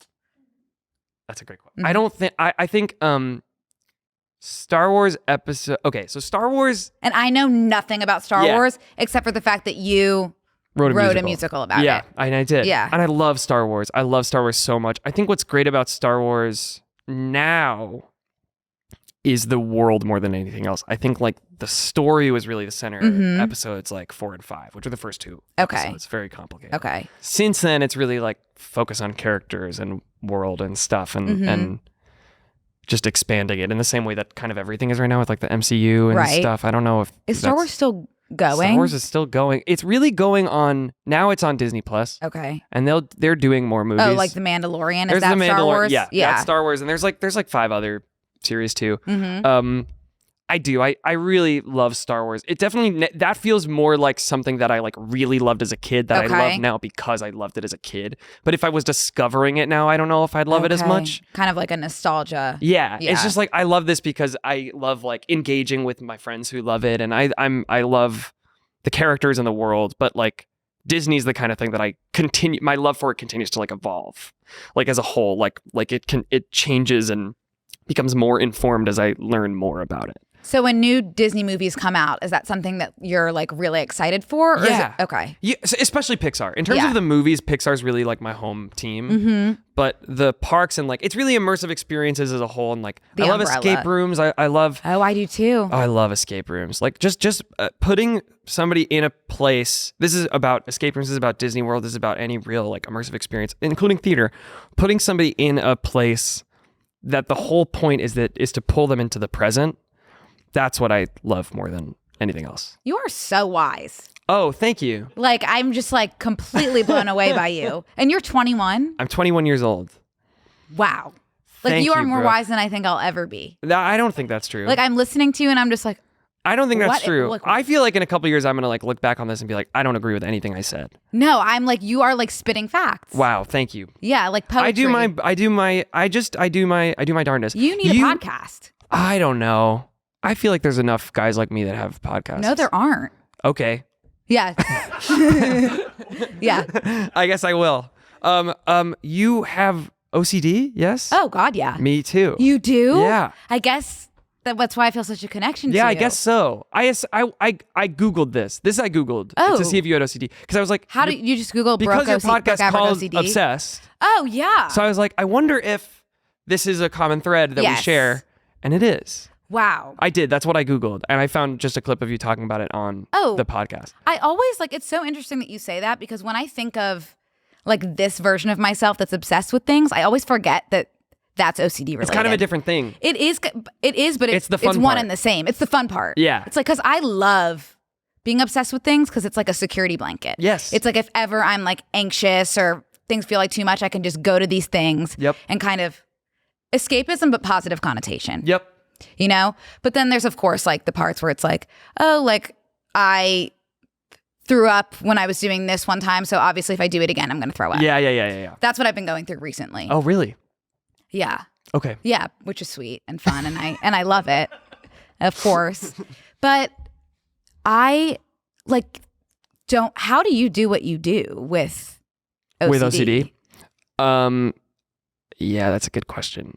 That's a great question. I don't think I think Star Wars episode. Okay, so Star Wars, and I know nothing about Star Wars except for the fact that you wrote a musical about it. Yeah, and I did. Yeah, and I love Star Wars. I love Star Wars so much. I think what's great about Star Wars now is the world more than anything else. I think like the story was really the center. Episodes like 4 and 5, which are the first 2. Okay, it's very complicated. Okay, since then it's really like focus on characters and world and stuff and just expanding it in the same way that kind of everything is right now with like the MCU and stuff. I don't know if is Star Wars still going? Star Wars is still going. It's really going on now. It's on Disney Plus. Okay, and they're doing more movies. Oh, like The Mandalorian. There's is that the Star Wars? Yeah, that's Star Wars, and there's like 5 other series too. I really love Star Wars. It definitely, that feels more like something that I like really loved as a kid that I love now because I loved it as a kid. But if I was discovering it now, I don't know if I'd love it as much. Kind of like a nostalgia. Yeah. It's just like, I love this because I love like engaging with my friends who love it. And I love the characters in the world, but like Disney's the kind of thing that my love for it continues to like evolve, like as a whole, like it changes and becomes more informed as I learn more about it. So when new Disney movies come out, is that something that you're like really excited for? Or Yeah. Okay. Yeah, especially Pixar. In terms Yeah. of the movies, Pixar's really like my home team. But the parks and like it's really immersive experiences as a whole. And like The I love umbrella. escape rooms. I love. Oh, I do too. I love escape rooms. Like just putting somebody in a place. This is about escape rooms. This is about Disney World. This is about any real like immersive experience, including theater. Putting somebody in a place that the whole point is to pull them into the present. That's what I love more than anything else. You are so wise. Oh, thank you. Like, I'm just like completely blown away by you. And you're 21? I'm 21 years old. Wow. Like, Thank you are you, more Brooke. wise than I think I'll ever be. I don't think that's true. Like, I'm listening to you and I'm just like, I don't think that's what- true. like- I feel like in a couple years I'm gonna like look back on this and be like, I don't agree with anything I said. no, I'm like, you are like spitting facts. Wow, thank you. Yeah, like poetry. I do my darndest. You need a podcast. I don't know. I feel like there's enough guys like me that have podcasts. No, there aren't. Okay. Yeah. Yeah. I guess I will. You have OCD? Yes? Oh, God, yeah. Me too. You do? Yeah. I guess that's why I feel such a connection to Yeah, you. I guess so. I Googled this. I Googled Oh. to see if you had OCD. Because I was like, How do you just Google because Brooke your podcast Brooke Averick called OCD? Obsessed. Oh, yeah. So I was like, I wonder if this is a common thread that we Yes. share. And it is. Wow. I did. That's what I Googled. And I found just a clip of you talking about it on Oh. the podcast. I always like, it's so interesting that you say that because when I think of like this version of myself that's obsessed with things, I always forget that that's OCD related. It's kind of a different thing. It is, but It's the fun it's one part. and the same. It's the fun part. Yeah. It's like, because I love being obsessed with things because it's like a security blanket. Yes. It's like if ever I'm like anxious or things feel like too much, I can just go to these things Yep. and kind of escapism, but positive connotation. Yep. You know? But then there's, of course, like the parts where it's like, oh, like I threw up when I was doing this one time. So obviously if I do it again, I'm going to throw up. Yeah. That's what I've been going through recently. Oh, really? Yeah. Okay. Yeah, which is sweet and fun, and I love it, of course. But I like don't. How do you do what you do with OCD? With OCD? Yeah, that's a good question.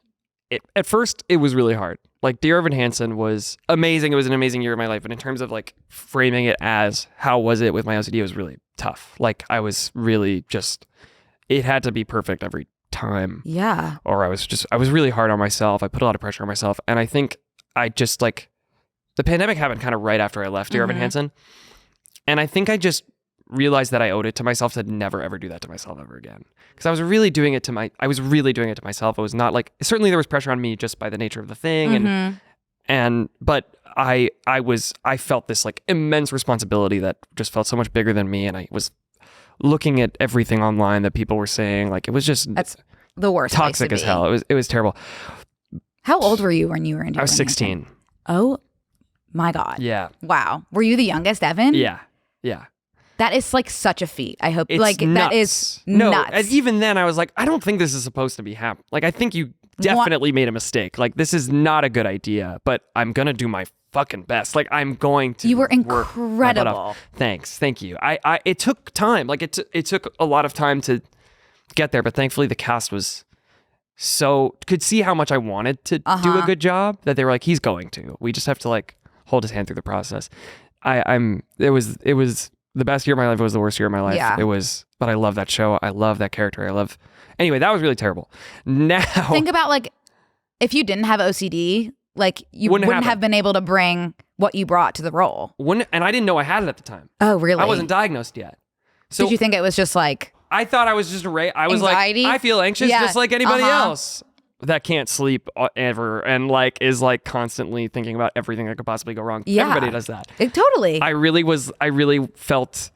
At first, it was really hard. Like, Dear Evan Hansen was amazing. It was an amazing year of my life. But in terms of like framing it as how was it with my OCD, it was really tough. Like, I was really just, it had to be perfect every time. Yeah. Or I was really hard on myself. I put a lot of pressure on myself. And I think I just like, the pandemic happened kind of right after I left Dear Evan Hansen. And I think I just realized that I owed it to myself to never ever do that to myself ever again. Because I was really doing it to myself. It was not like, certainly there was pressure on me just by the nature of the thing. But I felt this like immense responsibility that just felt so much bigger than me. And I was looking at everything online that people were saying, like, it was just That's the worst. place toxic to as be. hell. It was terrible. How old were you when you were in? I was 16. Oh my God. Yeah. Wow. Were you the youngest, Evan? Yeah. That is like such a feat. I hope It's like nuts. that is No, nuts. and even then I was like, I don't think this is supposed to be happening. Like, I think you definitely made a mistake. Like, this is not a good idea, but I'm going to do my fucking best. Like, I'm going to You were work my butt incredible. off. Thanks. Thank you. It took time. Like, it took a lot of time to get there, but thankfully the cast was could see how much I wanted to do a good job that they were like, he's going to. We just have to like hold his hand through the process. It was the best year of my life. It was the worst year of my life. Yeah. It was, but I love that show. I love that character. Anyway, that was really terrible. Now Think about like if you didn't have OCD, like you Wouldn't wouldn't happen. have been able to bring what you brought to the role. and I didn't know I had it at the time. Oh, really? I wasn't diagnosed yet. So Did you think it was just like I thought I was just I was anxiety? like, I feel anxious Yeah. just like anybody Uh-huh. else that can't sleep ever and like is like constantly thinking about everything that could possibly go wrong. Yeah. Everybody does that. Totally. I really felt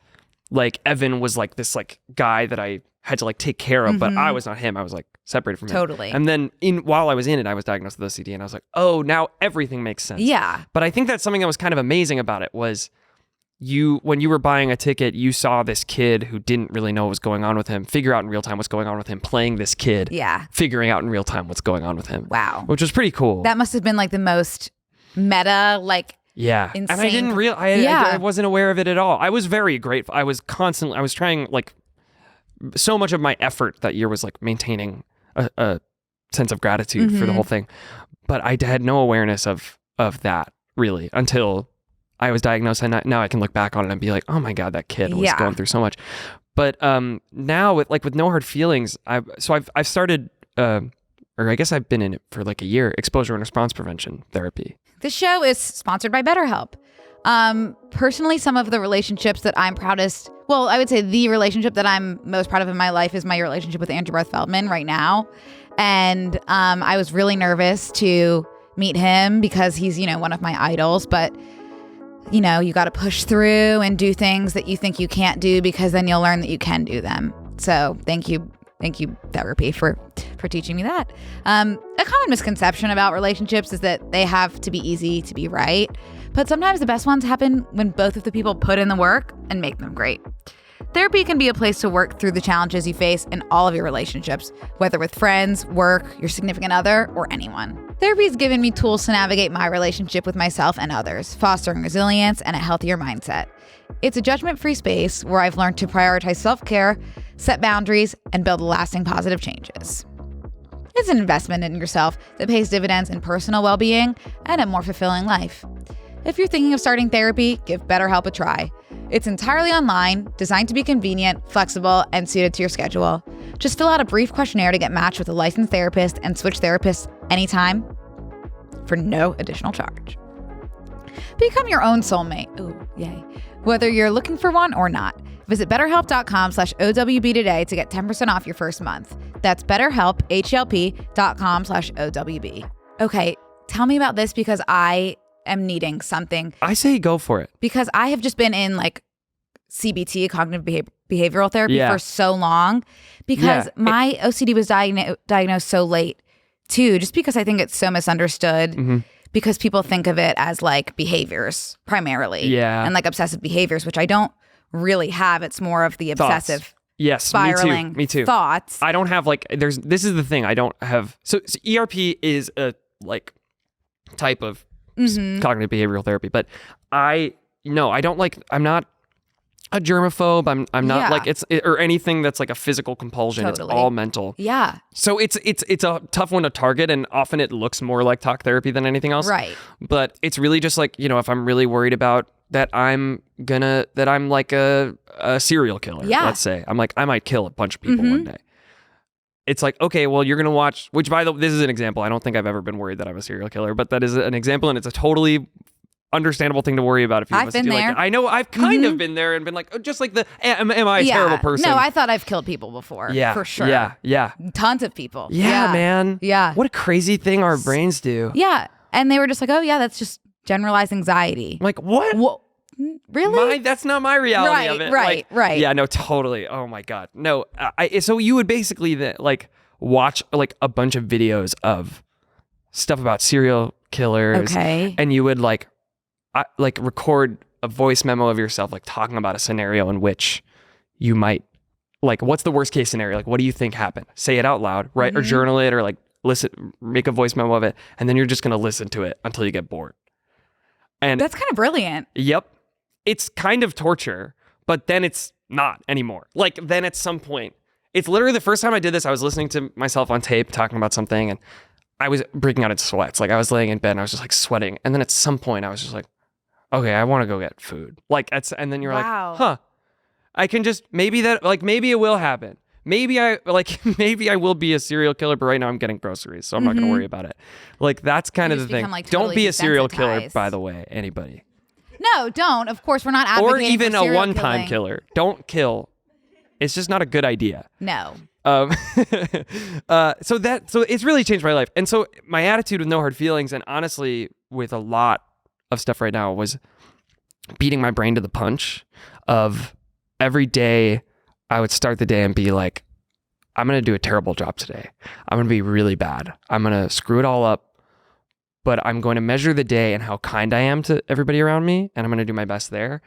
like Evan was like this like guy that I had to like take care of, but I was not him. I was like separated from him. Totally. And then while I was in it, I was diagnosed with OCD and I was like, oh, now everything makes sense. Yeah. But I think that's something that was kind of amazing about it was when you were buying a ticket, you saw this kid who didn't really know what was going on with him, figure out in real time what's going on with him, playing this kid, Yeah. figuring out in real time what's going on with him. Wow. Which was pretty cool. That must have been like the most meta, like Yeah. insane. And I didn't I wasn't aware of it at all. I was very grateful. I was trying like so much of my effort that year was like maintaining a sense of gratitude for the whole thing. But I had no awareness of that really, until I was diagnosed. And now I can look back on it and be like, oh my God, that kid was going through so much. But now with No Hard Feelings, I've started, or I guess I've been in it for like a year, exposure and response prevention therapy. This show is sponsored by BetterHelp. Personally, some of the relationships that I'm proudest, well, I would say the relationship that I'm most proud of in my life is my relationship with Barth Feldman right now. And I was really nervous to meet him because he's, one of my idols. But, you got to push through and do things that you think you can't do because then you'll learn that you can do them. So thank you, therapy, for teaching me that. A common misconception about relationships is that they have to be easy to be right. But sometimes the best ones happen when both of the people put in the work and make them great. Therapy can be a place to work through the challenges you face in all of your relationships, whether with friends, work, your significant other, or anyone. Therapy has given me tools to navigate my relationship with myself and others, fostering resilience and a healthier mindset. It's a judgment-free space where I've learned to prioritize self-care, set boundaries, and build lasting positive changes. It's an investment in yourself that pays dividends in personal well-being and a more fulfilling life. If you're thinking of starting therapy, give BetterHelp a try. It's entirely online, designed to be convenient, flexible, and suited to your schedule. Just fill out a brief questionnaire to get matched with a licensed therapist and switch therapists anytime for no additional charge. Become your own soulmate. Ooh, yay. Whether you're looking for one or not. Visit BetterHelp.com/OWB today to get 10% off your first month. That's BetterHelp, HELP.com/OWB. Okay, tell me about this because I am needing something. I say go for it. Because I have just been in like CBT, cognitive behavioral therapy, for so long because my OCD was diagnosed so late too, just because I think it's so misunderstood because people think of it as like behaviors primarily and like obsessive behaviors, which I don't really have. It's more of the obsessive spiraling me too. Thoughts. I don't have like, this is the thing. I don't have, so ERP is a like type of cognitive behavioral therapy, but I don't like, I'm not a germaphobe. I'm not like or anything that's like a physical compulsion. Totally. It's all mental. Yeah. So it's a tough one to target, and often it looks more like talk therapy than anything else. Right. But it's really just like, if I'm really worried about that I'm like a serial killer, let's say. I'm like, I might kill a bunch of people one day. It's like, okay, well, you're going to watch, which by the way, this is an example. I don't think I've ever been worried that I'm a serial killer, but that is an example, and it's a totally understandable thing to worry about if you I've been there. Like, I know I've kind of been there and been like, just like am I a terrible person? No, I thought I've killed people before. Yeah, for sure. Yeah. Tons of people. Yeah, man. Yeah. What a crazy thing our brains do. Yeah. And they were just like, oh yeah, that's just generalized anxiety. I'm like, what? Really? That's not my reality of it. Right. Yeah, no, totally. Oh my God. No, so you would basically like watch like a bunch of videos of stuff about serial killers. Okay. And you would like record a voice memo of yourself, like talking about a scenario in which you might, like, what's the worst case scenario? Like, what do you think happened? Say it out loud, right? Or journal it, or like listen, make a voice memo of it. And then you're just going to listen to it until you get bored. And that's kind of brilliant. Yep. It's kind of torture, but then it's not anymore. Like, then at some point, it's literally the first time I did this, I was listening to myself on tape talking about something, and I was breaking out into sweats. Like, I was laying in bed and I was just like sweating. And then at some point I was just like, okay, I want to go get food. Like, and then you're like, huh, I can just, maybe it will happen. Maybe I will be a serial killer, but right now I'm getting groceries, so I'm not going to worry about it. Like, that's kind of the thing. Like, totally don't be a serial killer, by the way, anybody. No, don't. Of course, we're not advocating or even for a one-time killer. Don't kill. It's just not a good idea. No. So it's really changed my life. And so my attitude with No Hard Feelings, and honestly with a lot of stuff right now, was beating my brain to the punch of every day I would start the day and be like, I'm going to do a terrible job today. I'm going to be really bad. I'm going to screw it all up, but I'm going to measure the day and how kind I am to everybody around me, and I'm going to do my best there.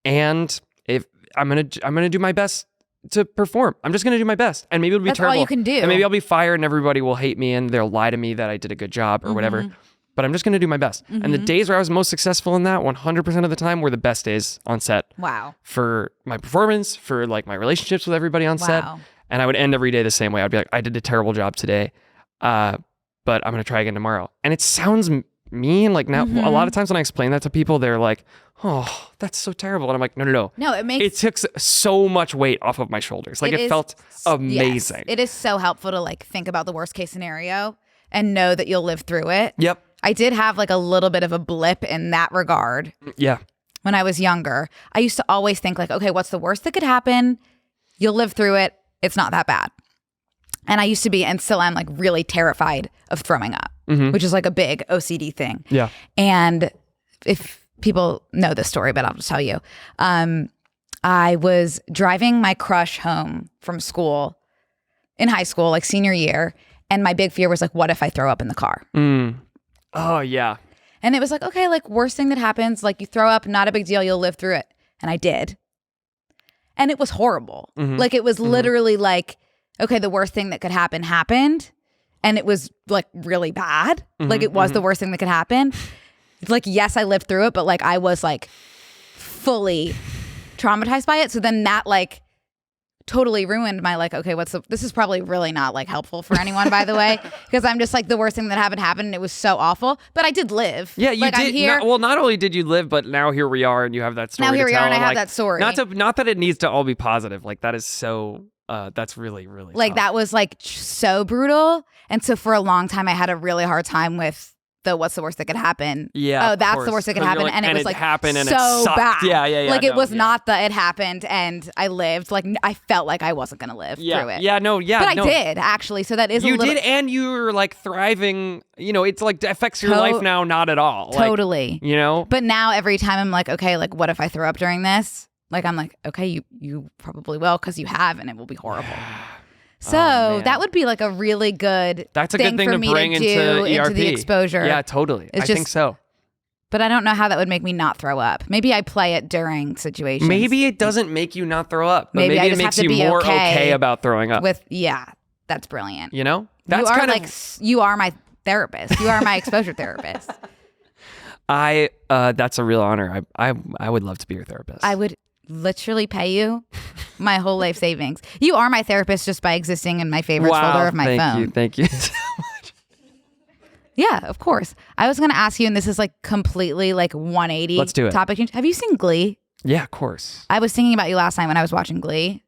And if I'm going to do my best to perform. I'm just going to do my best, and maybe it'll be terrible. That's all you can do. And maybe I'll be fired and everybody will hate me and they'll lie to me that I did a good job or whatever. But I'm just going to do my best. And the days where I was most successful in that 100% of the time were the best days on set. Wow. For my performance, for like my relationships with everybody on set. And I would end every day the same way. I'd be like, I did a terrible job today, but I'm going to try again tomorrow. And it sounds mean. Like now, a lot of times when I explain that to people, they're like, "Oh, that's so terrible," and I'm like, "No. No, it took so much weight off of my shoulders. Like it felt amazing. Yes, it is so helpful to like think about the worst case scenario and know that you'll live through it. Yep. I did have like a little bit of a blip in that regard. Yeah. When I was younger, I used to always think like, okay, what's the worst that could happen? You'll live through it. It's not that bad. And I used to be, and still am, like really terrified of throwing up, which is like a big OCD thing. Yeah. And if people know this story, but I'll just tell you. I was driving my crush home from school in high school, like senior year. And my big fear was like, what if I throw up in the car? Oh, yeah. And it was like, okay, like worst thing that happens, like you throw up, not a big deal, you'll live through it. And I did. And it was horrible. Like it was literally like, okay, the worst thing that could happen happened. And it was like really bad. Like it was the worst thing that could happen. It's like, yes, I lived through it, but like I was like fully traumatized by it. So then that like totally ruined my like, okay, this is probably really not like helpful for anyone, by the way, because I'm just like the worst thing that happened and it was so awful, but I did live. Yeah, you like, did. I'm here. Not only did you live, but now here we are and you have that story. Now here to we tell. are and I have like, that story. Not that it needs to all be positive. Like that is so, that's really, really like tough. that was like so brutal. And so for a long time, I had a really hard time with the what's the worst that could happen. Yeah. Oh, that's the worst that could happen. Like, and it was like happened and so it sucked. bad. Yeah. Like it was not that it happened and I lived. Like I felt like I wasn't going to live through it. Yeah, no, yeah. But I did actually. So that is you a little. did, and you were like thriving. You know, it's like affects your life now, not at all. Like, Totally. you know? But now every time I'm like, okay, like what if I throw up during this? Like I'm like, okay, you probably will because you have and it will be horrible. So that would be like a really good That's a good thing for to me bring to do into ERP. the exposure. Yeah, totally. I think so. But I don't know how that would make me not throw up. Maybe I play it during situations. Maybe it doesn't make you not throw up. But Maybe I it just makes have to you be more okay about throwing up. That's brilliant. You know? That's you are kind like you are my therapist. You are my exposure therapist. That's a real honor. I would love to be your therapist. I would literally pay you my whole life savings. You are my therapist just by existing in my favorites folder of my phone. Thank you so much. Yeah, of course. I was going to ask you, and this is like completely like 180 Let's do it. Topic change. Have you seen Glee? Yeah, of course. I was thinking about you last night when I was watching Glee,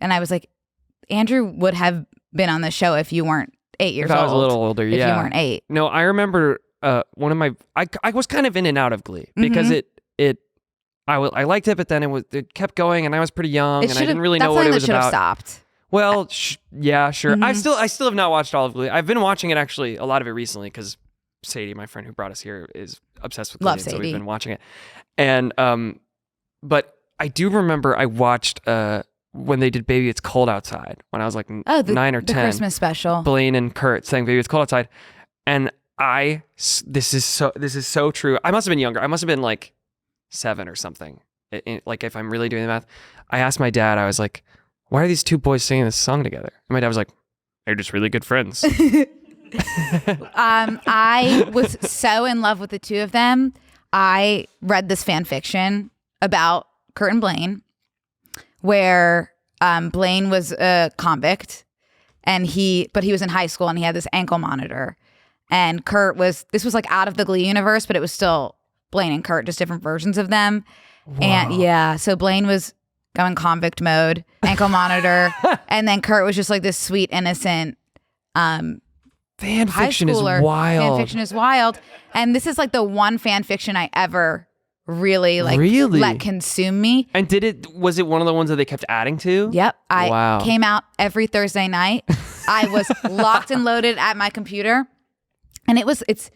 and I was like, Andrew would have been on the show if you weren't 8 years old. If I was a little older, if yeah. you weren't 8. No, I remember one of my I was kind of in and out of Glee because I liked it, but then it kept going, and I was pretty young, and I didn't really know what it was about. That's something that should have stopped. Well, yeah, sure. I still have not watched all of Glee. I've been watching it actually, a lot of it recently, because Sadie, my friend who brought us here, is obsessed with Glee. Love so Sadie. we've been watching it, and but I do remember I watched when they did "Baby It's Cold Outside" when I was like 9 or 10. The Christmas special. Blaine and Kurt sang "Baby It's Cold Outside," and this is so true. I must have been younger. I must have been like 7 or something. Like if I'm really doing the math, I asked my dad. I was like, "Why are these two boys singing this song together?" And my dad was like, "They're just really good friends." I was so in love with the two of them. I read this fan fiction about Kurt and Blaine, where Blaine was a convict, but he was in high school and he had this ankle monitor, and this was like out of the Glee universe, but it was still Blaine and Kurt, just different versions of them. Wow. And yeah, so Blaine was going convict mode, ankle monitor, and then Kurt was just like this sweet, innocent fan fiction is wild. Fan fiction is wild. And this is like the one fan fiction I ever really let consume me. And was it one of the ones that they kept adding to? Yep. I came out every Thursday night. I was locked and loaded at my computer. And it's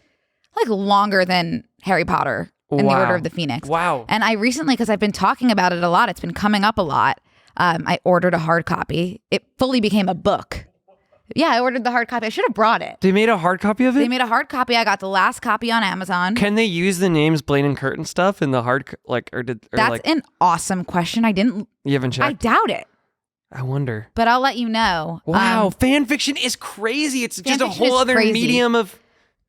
like longer than Harry Potter and the Order of the Phoenix. Wow. And I recently, because I've been talking about it a lot, it's been coming up a lot. I ordered a hard copy. It fully became a book. Yeah, I ordered the hard copy. I should have brought it. They made a hard copy of it? They made a hard copy. I got the last copy on Amazon. Can they use the names Blaine and Kurt and stuff in the hard, That's an awesome question. You haven't checked? I doubt it. I wonder. But I'll let you know. Wow, fan fiction is crazy. It's just a whole other medium of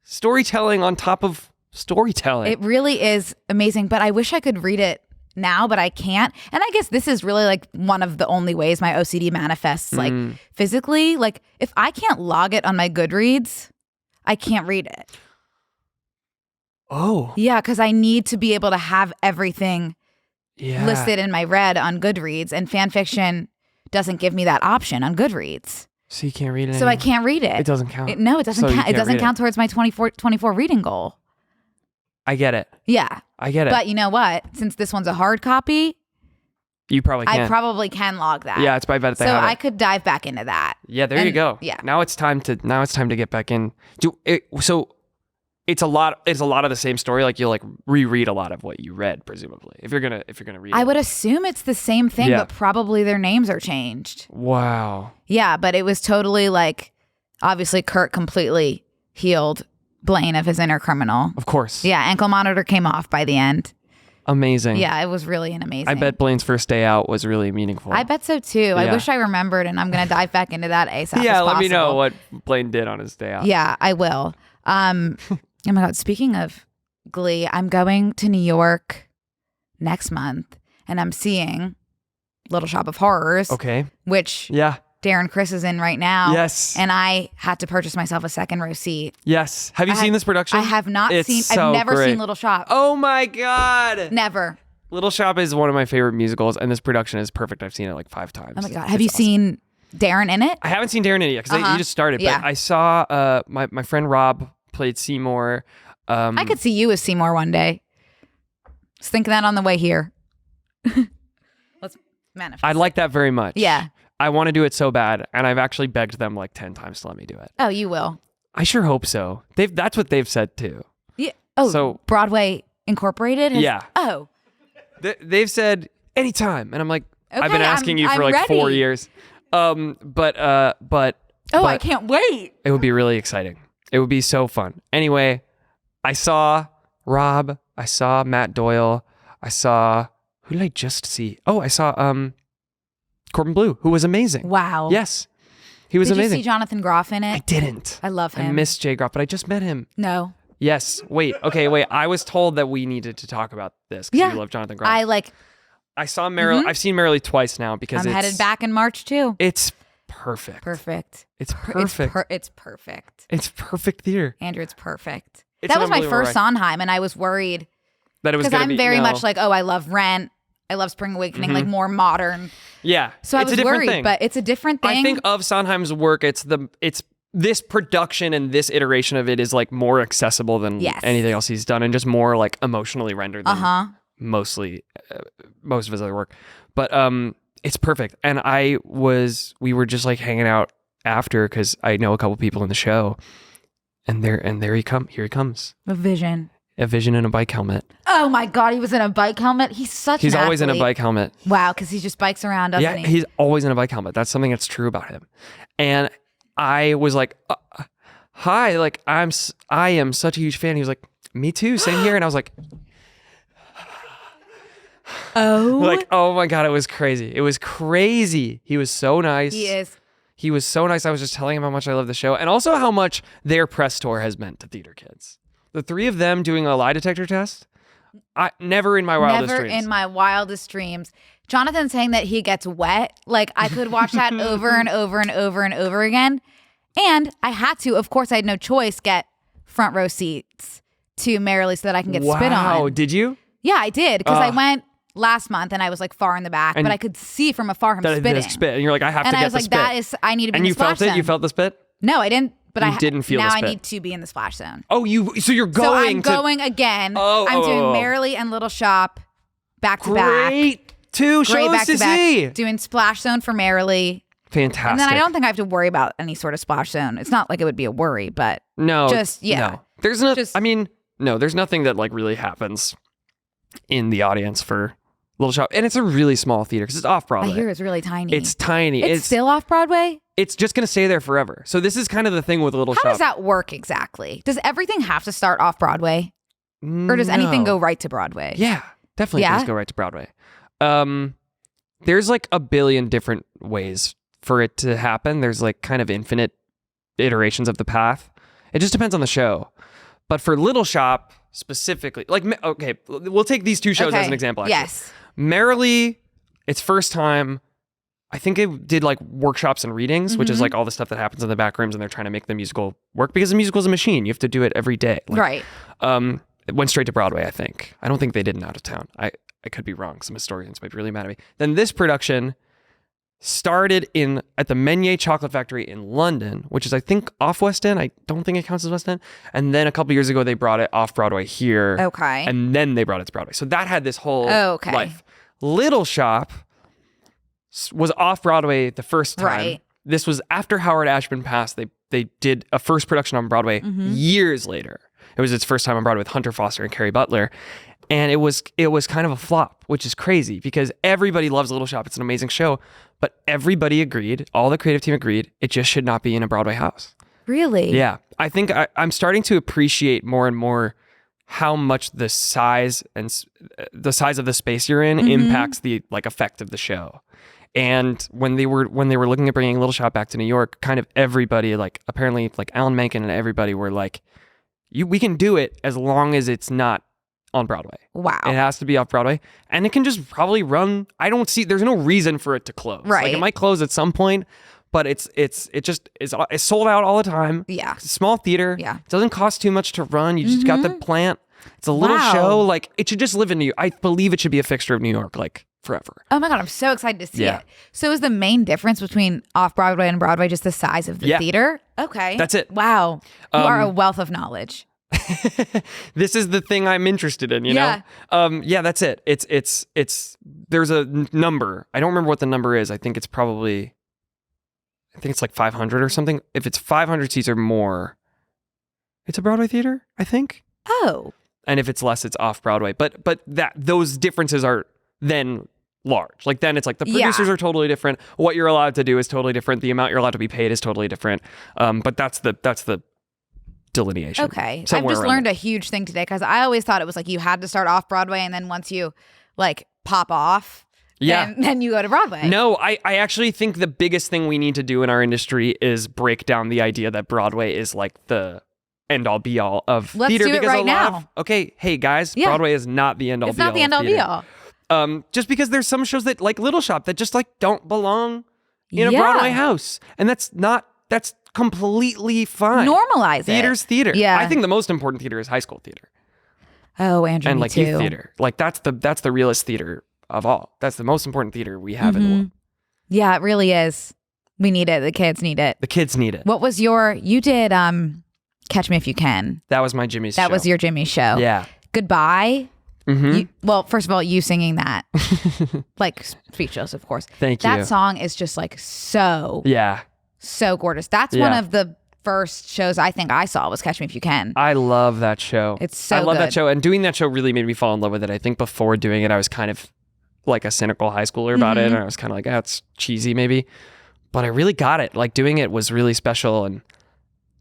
storytelling on top of storytelling. It really is amazing, but I wish I could read it now, but I can't. And I guess this is really like one of the only ways my OCD manifests like physically. Like if I can't log it on my Goodreads, I can't read it. Oh. Yeah, because I need to be able to have everything Yeah. listed in my read on Goodreads, and fan fiction doesn't give me that option on Goodreads. So you can't read it So I can't read it. It doesn't count. No, it doesn't So you count. It can't doesn't read count towards my 24 reading goal. I get it. Yeah. I get it. But you know what? Since this one's a hard copy, you probably can. I probably can log that. Yeah, it's by bet they so have it. I could dive back into that. Yeah, there you go. Yeah. Now it's time to get back in. So it's a lot of the same story. Like you'll like reread a lot of what you read, presumably. If you're gonna read I it. would assume it's the same thing, Yeah. but probably their names are changed. Wow. Yeah, but it was totally like, obviously Kurt completely healed Blaine of his inner criminal. Of course. Yeah, ankle monitor came off by the end. Amazing. Yeah, it was really an amazing. I bet Blaine's first day out was really meaningful. I bet so too. I Yeah. wish I remembered, and I'm gonna dive back into that ASAP. Yeah, as let me know possible. what Blaine did on his day out. Yeah, I will. Oh my God, speaking of Glee, I'm going to New York next month, and I'm seeing Little Shop of Horrors, Okay. which Yeah. Darren Criss is in right now. Yes. And I had to purchase myself a second row seat. Yes. Have you seen this production? I have not It's seen. so I've never great. seen Little Shop. Oh my God. Never. Little Shop is one of my favorite musicals, and this production is perfect. I've seen it like 5 times. Oh my God. It's Have you awesome. seen Darren in it? I haven't seen Darren in it yet because he just started. Yeah. But I saw my friend Rob played Seymour. I could see you as Seymour one day. Just thinking that on the way here. Let's manifest. I like that very much. Yeah. I want to do it so bad, and I've actually begged them like 10 times to let me do it. Oh, you will. I sure hope so. That's what they've said too. Yeah. Oh, So- Broadway Incorporated? Yeah. Oh. They've said anytime, and I'm like, I've been Okay, asking you I'm for like 4 ready. years. But I can't wait. it would be really exciting. It would be so fun. Anyway, I saw Rob. I saw Matt Doyle. I saw, who did I just see? Oh, I saw Corbin Bleu, who was amazing. Wow. Yes, he was Did amazing. you see Jonathan Groff in I it? didn't. I love I him. missed Jay Groff, but I just met him. No. Yes. Wait. I was told that we needed to talk about this because Yeah. you love Jonathan Groff. I saw Merrily. I've seen Merrily twice now because I'm headed back in March too. It's perfect. Perfect. It's perfect. It's perfect. It's perfect theater. Andrew, it's perfect. It's That was an my unbelievable first Sondheim, and I was worried That it was because going to I'm be very no. much like, oh, I love Rent. I love Spring Awakening, like more modern. Yeah. So I it's was a different worried, thing. but it's a different thing. I think of Sondheim's work, it's this production and this iteration of it is like more accessible than Yes. anything else he's done, and just more like emotionally rendered than most of his other work. But it's perfect. And we were just like hanging out after because I know a couple people in the show, and here he comes. A vision. A vision in a bike helmet. Oh my God, he was in a bike helmet. He's an always in a athlete. bike helmet. Wow, because he just bikes around, doesn't Yeah, he? he's always in a bike helmet. That's something that's true about him. And I was like, hi, like I am such a huge fan. He was like, me too, same here. And I was like, oh my God, it was crazy. It was crazy. He was so nice. He is. He was so nice. I was just telling him how much I love the show and also how much their press tour has meant to theater kids. The 3 of them doing a lie detector test. Never in my wildest dreams. Never in my wildest dreams. Jonathan saying that he gets wet. Like I could watch that over and over and over and over again. And I had to, of course I had no choice, get front row seats to Merrily so that I can get spit on. Wow, did you? Yeah, I did. Because I went last month and I was like far in the back, but I could see from afar him spitting. Spit. And you're like, I have to And get I was the like, spit. I need to be in And the you splash felt it? zone. You felt the spit? No, I didn't. But You didn't feel the now spit. I need to be in the splash zone. Oh, so you're So going I'm going again. I'm doing Merrily and Little Shop back to back. Great. 2 Great shows back to to back. see. Doing Splash Zone for Merrily. Fantastic. And then I don't think I have to worry about any sort of Splash Zone. It's not like it would be a worry, but No. just, yeah. No. There's no, Just- I mean, no, there's nothing that like really happens in the audience for Little Shop. And it's a really small theater because it's off I Broadway. hear it's really tiny. It's tiny. It's still off Broadway? It's just going to stay there forever. So this is kind of the thing with Little How Shop. does that work exactly? Does everything have to start off Broadway? Or does anything go right to Broadway? Yeah, definitely Yeah? things go right to Broadway. There's like a billion different ways for it to happen. There's like kind of infinite iterations of the path. It just depends on the show. But for Little Shop specifically, like, okay, we'll take these 2 shows as an example. Actually. Yes. Merrily, its first time, I think it did like workshops and readings, which is like all the stuff that happens in the back rooms, and they're trying to make the musical work because the musical is a machine. You have to do it every day. Like, Right. It went straight to Broadway, I think. I don't think they did an out of town. I could be wrong. Some historians might be really mad at me. Then this production started at the Meunier Chocolate Factory in London, which is, I think, off West End. I don't think it counts as West End. And then a couple years ago, they brought it off Broadway here. Okay. And then they brought it to Broadway. So that had this whole Okay. life. Little Shop was off Broadway the first time. Right. This was after Howard Ashman passed. They did a first production on Broadway years later. It was its first time on Broadway with Hunter Foster and Carrie Butler. And it was kind of a flop, which is crazy because everybody loves Little Shop. It's an amazing show, but everybody agreed, all the creative team agreed, it just should not be in a Broadway house. Really? Yeah. I think I'm starting to appreciate more and more how much the size of the space you're in impacts the like effect of the show. And when they were looking at bringing Little Shop back to New York, kind of everybody, like apparently like Alan Menken and everybody were like, we can do it as long as it's not on Broadway. Wow. It has to be off Broadway. And it can just probably run. There's no reason for it to close. Right. Like it might close at some point, but it's sold out all the time. Yeah. It's a small theater. Yeah. It doesn't cost too much to run. You just got the plant. It's a little Wow. show. Like it should just live in New York. I believe it should be a fixture of New York, like forever. Oh my God, I'm so excited to see Yeah. it. So is the main difference between off-Broadway and Broadway just the size of the Yeah. theater? Okay. That's it. Wow. You are a wealth of knowledge. This is the thing I'm interested in, you Yeah. know? Yeah, that's it. It's there's a number. I don't remember what the number is. I think it's like 500 or something. If it's 500 seats or more, it's a Broadway theater, I think. Oh. And if it's less, it's off Broadway. But those differences are then large. Like then it's like the producers are totally different. What you're allowed to do is totally different. The amount you're allowed to be paid is totally different. But that's the delineation. Okay. I've Somewhere just around learned there. a huge thing today because I always thought it was like you had to start off Broadway and then once you like pop off, Yeah. then you go to Broadway. No, I actually think the biggest thing we need to do in our industry is break down the idea that Broadway is like the end all be all of Let's theater. do it because right a lot now. Okay, hey guys, Yeah. Broadway is not the end all It's be all. not the end all be all. Just because there's some shows that like Little Shop that just like don't belong in a Yeah. Broadway house, and that's completely fine. Normalize it. Theater's theater. Yeah. I think the most important theater is high school theater Oh, Andrew, and me like too. youth theater. Like that's the realest theater of all. That's the most important theater we have in the world. Yeah, it really is. We need it. The kids need it. The kids need it. What was you did Catch Me If You Can. That was my Jimmy's show. That was your Jimmy show. Yeah. Goodbye. Mm-hmm. Well, first of all, you singing that, like speechless, of course. Thank you. That song is just like so gorgeous. That's one Yeah. of the first shows I think I saw was Catch Me If You Can. I love that show. It's so I love that good. show. And doing that show really made me fall in love with it. I think before doing it, I was kind of like a cynical high schooler about it. And I was kind of like, it's cheesy maybe. But I really got it. Like doing it was really special.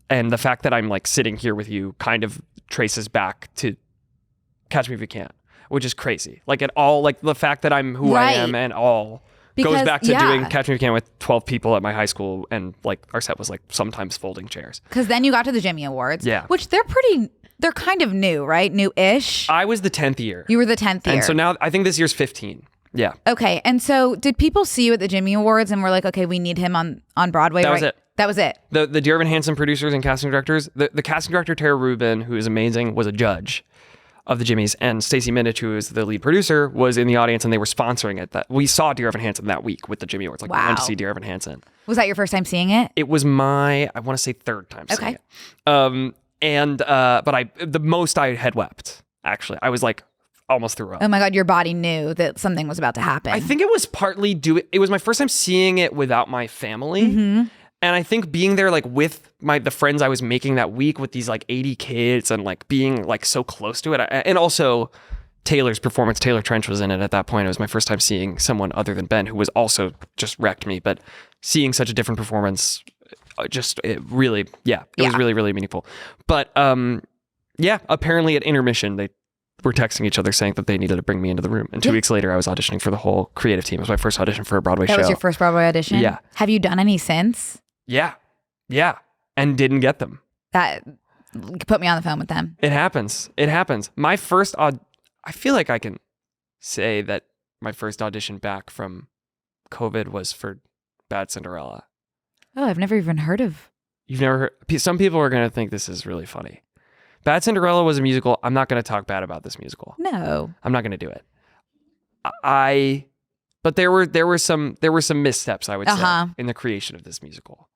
And the fact that I'm like sitting here with you kind of traces back to Catch Me If You Can, which is crazy. Like it all, like the fact that I'm who I am and all goes Because, back to yeah. doing Catch Me If You Can with 12 people at my high school. And like our set was like sometimes folding chairs. Because then you got to the Jimmy Awards. Yeah. Which they're kind of new, right? New-ish. I was the 10th year. You were the 10th year. And so now I think this year's 15. Yeah. Okay. And so did people see you at the Jimmy Awards and were like, okay, we need him on Broadway? That was it. That was it. The Dear Evan Hansen producers and casting directors, the casting director, Tara Rubin, who is amazing, was a judge of the Jimmys. And Stacey Minich, who is the lead producer, was in the audience and they were sponsoring it. That we saw Dear Evan Hansen that week with the Jimmy Awards. Like we went to Wow. see Dear Evan Hansen. Was that your first time seeing it? It was my, I want to say third time seeing Okay. it. But the most I had wept, actually. I was like almost threw up. Oh my God, your body knew that something was about to happen. I think it was partly it was my first time seeing it without my family. And I think being there like with the friends I was making that week with these like 80 kids and like being like so close to it. And also Taylor's performance, Taylor Trench was in it at that point. It was my first time seeing someone other than Ben, who was also just wrecked me. But seeing such a different performance, it was really, really meaningful. But apparently at intermission, they were texting each other saying that they needed to bring me into the room. And 2 weeks later, I was auditioning for the whole creative team. It was my first audition for a Broadway show. That was your first Broadway audition? Yeah. Have you done any since? Yeah. And didn't get them. That put me on the phone with them. It happens. My first I feel like I can say that my first audition back from COVID was for Bad Cinderella. Oh, I've never even heard of. You've never heard? Some people are going to think this is really funny Bad Cinderella was a musical. I'm not going to talk bad about this musical. No. I'm not going to do it. But there were some missteps, I would say, in the creation of this musical.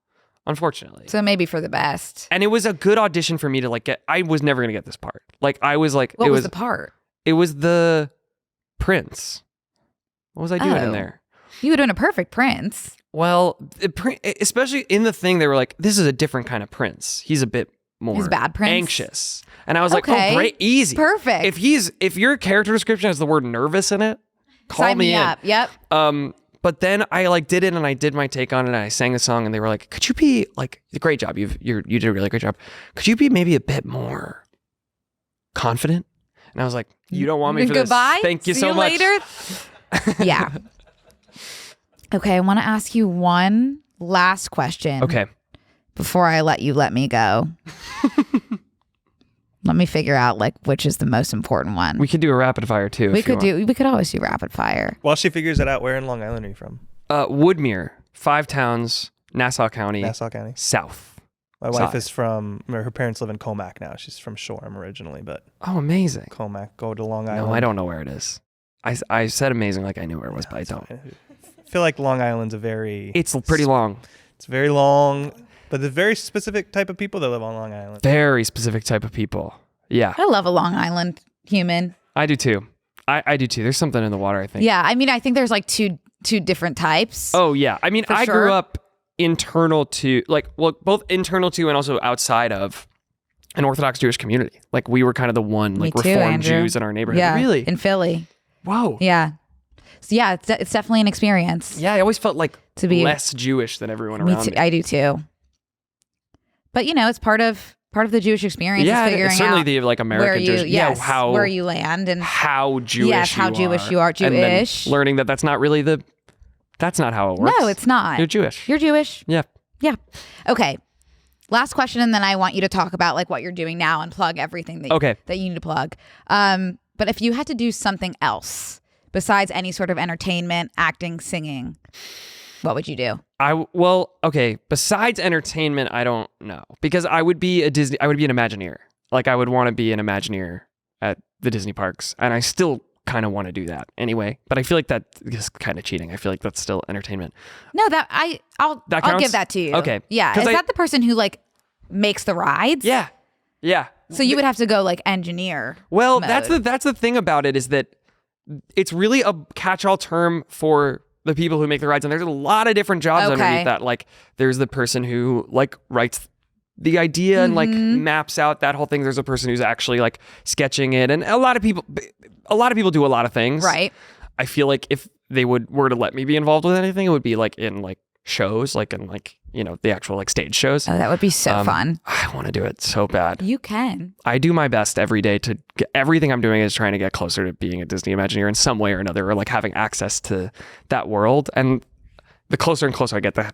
Unfortunately. So maybe for the best. And it was a good audition for me to like get. I was never going to get this part. Like I was like, what was the part? It was the prince. What was I doing in there? You were doing a perfect prince. Well, especially in the thing, they were like, this is a different kind of prince. He's a bit more He's bad prince? anxious. And I was like, oh, great, easy. Perfect. If your character description has the word nervous in it, call Sign me in. up. Yep. But then I like did it and I did my take on it and I sang the song and they were like, could you be like, great job. You did a really great job. Could you be maybe a bit more confident? And I was like, you don't want me for Goodbye. this. Thank you See so you much. Later. Yeah. Okay. I want to ask you one last question. Okay. Before I let me go. Let me figure out like which is the most important one. We could do a rapid fire too. We could always do rapid fire. While she figures it out, where in Long Island are you from? Woodmere, 5 towns, Nassau County. South. My wife is from, her parents live in Comac now. She's from Shoreham originally, but. Oh, amazing. Comac, go to Long Island. No, I don't know where it is. I said amazing like I knew where it was, but I don't. I feel like Long Island's It's pretty long. It's very long, but the very specific type of people that live on Long Island. Very specific type of people. Yeah. I love a Long Island human. I do too. I do too. There's something in the water, I think. Yeah. I mean, I think there's like two different types. Oh, yeah. I mean, I grew up internal to, both internal to and also outside of an Orthodox Jewish community. Like, we were kind of the one, like, Me too, Reformed Andrew. Jews in our neighborhood. Yeah. Really? In Philly. Whoa. Yeah. So, yeah, it's definitely an experience. Yeah, I always felt like to be less Jewish than everyone me around too, me. I do too. But, it's part of the Jewish experience. Yeah, is figuring it's certainly out the like American Jewish. where you land and how Jewish. You are Jewish. And then learning that's not really that's not how it works. No, it's not. You're Jewish. You're Jewish. Yeah. Yeah. Okay. Last question, and then I want you to talk about like what you're doing now and plug everything that you need to plug. But if you had to do something else besides any sort of entertainment, acting, singing, what would you do? Besides entertainment, I don't know, because I would be an Imagineer. Like, I would want to be an Imagineer at the Disney parks, and I still kind of want to do that anyway. But I feel like that is kind of cheating. I feel like that's still entertainment. No, I'll give that to you. Okay. Yeah. Is that the person who like makes the rides? Yeah. Yeah. So you would have to go like engineer. Well, mode. that's the thing about it, is that it's really a catch-all term for the people who make the rides, and there's a lot of different jobs underneath that. Like, there's the person who like writes the idea and like maps out that whole thing. There's a person who's actually like sketching it, and a lot of people do a lot of things. Right. I feel like if they were to let me be involved with anything, it would be like in like shows, like in like, the actual like stage shows. Oh, that would be so fun. I want to do it so bad. You can. I do my best every day to get, everything I'm doing is trying to get closer to being a Disney Imagineer in some way or another, or like having access to that world. And the closer and closer I get, the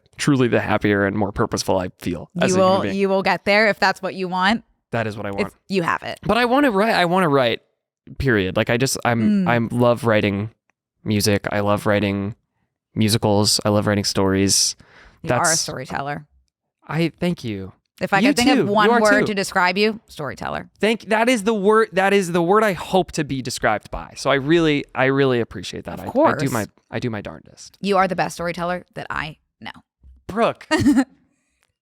happier and more purposeful I feel. You will get there if that's what you want. That is what I want. You have it. But I want to write. Period. Like, I love writing music. I love writing musicals. I love writing stories. You are a storyteller. Thank you. If I could think of one word to describe you, storyteller. That is the word. That is the word I hope to be described by. So I really appreciate that. Of course. I do my darndest. You are the best storyteller that I know. Brooke.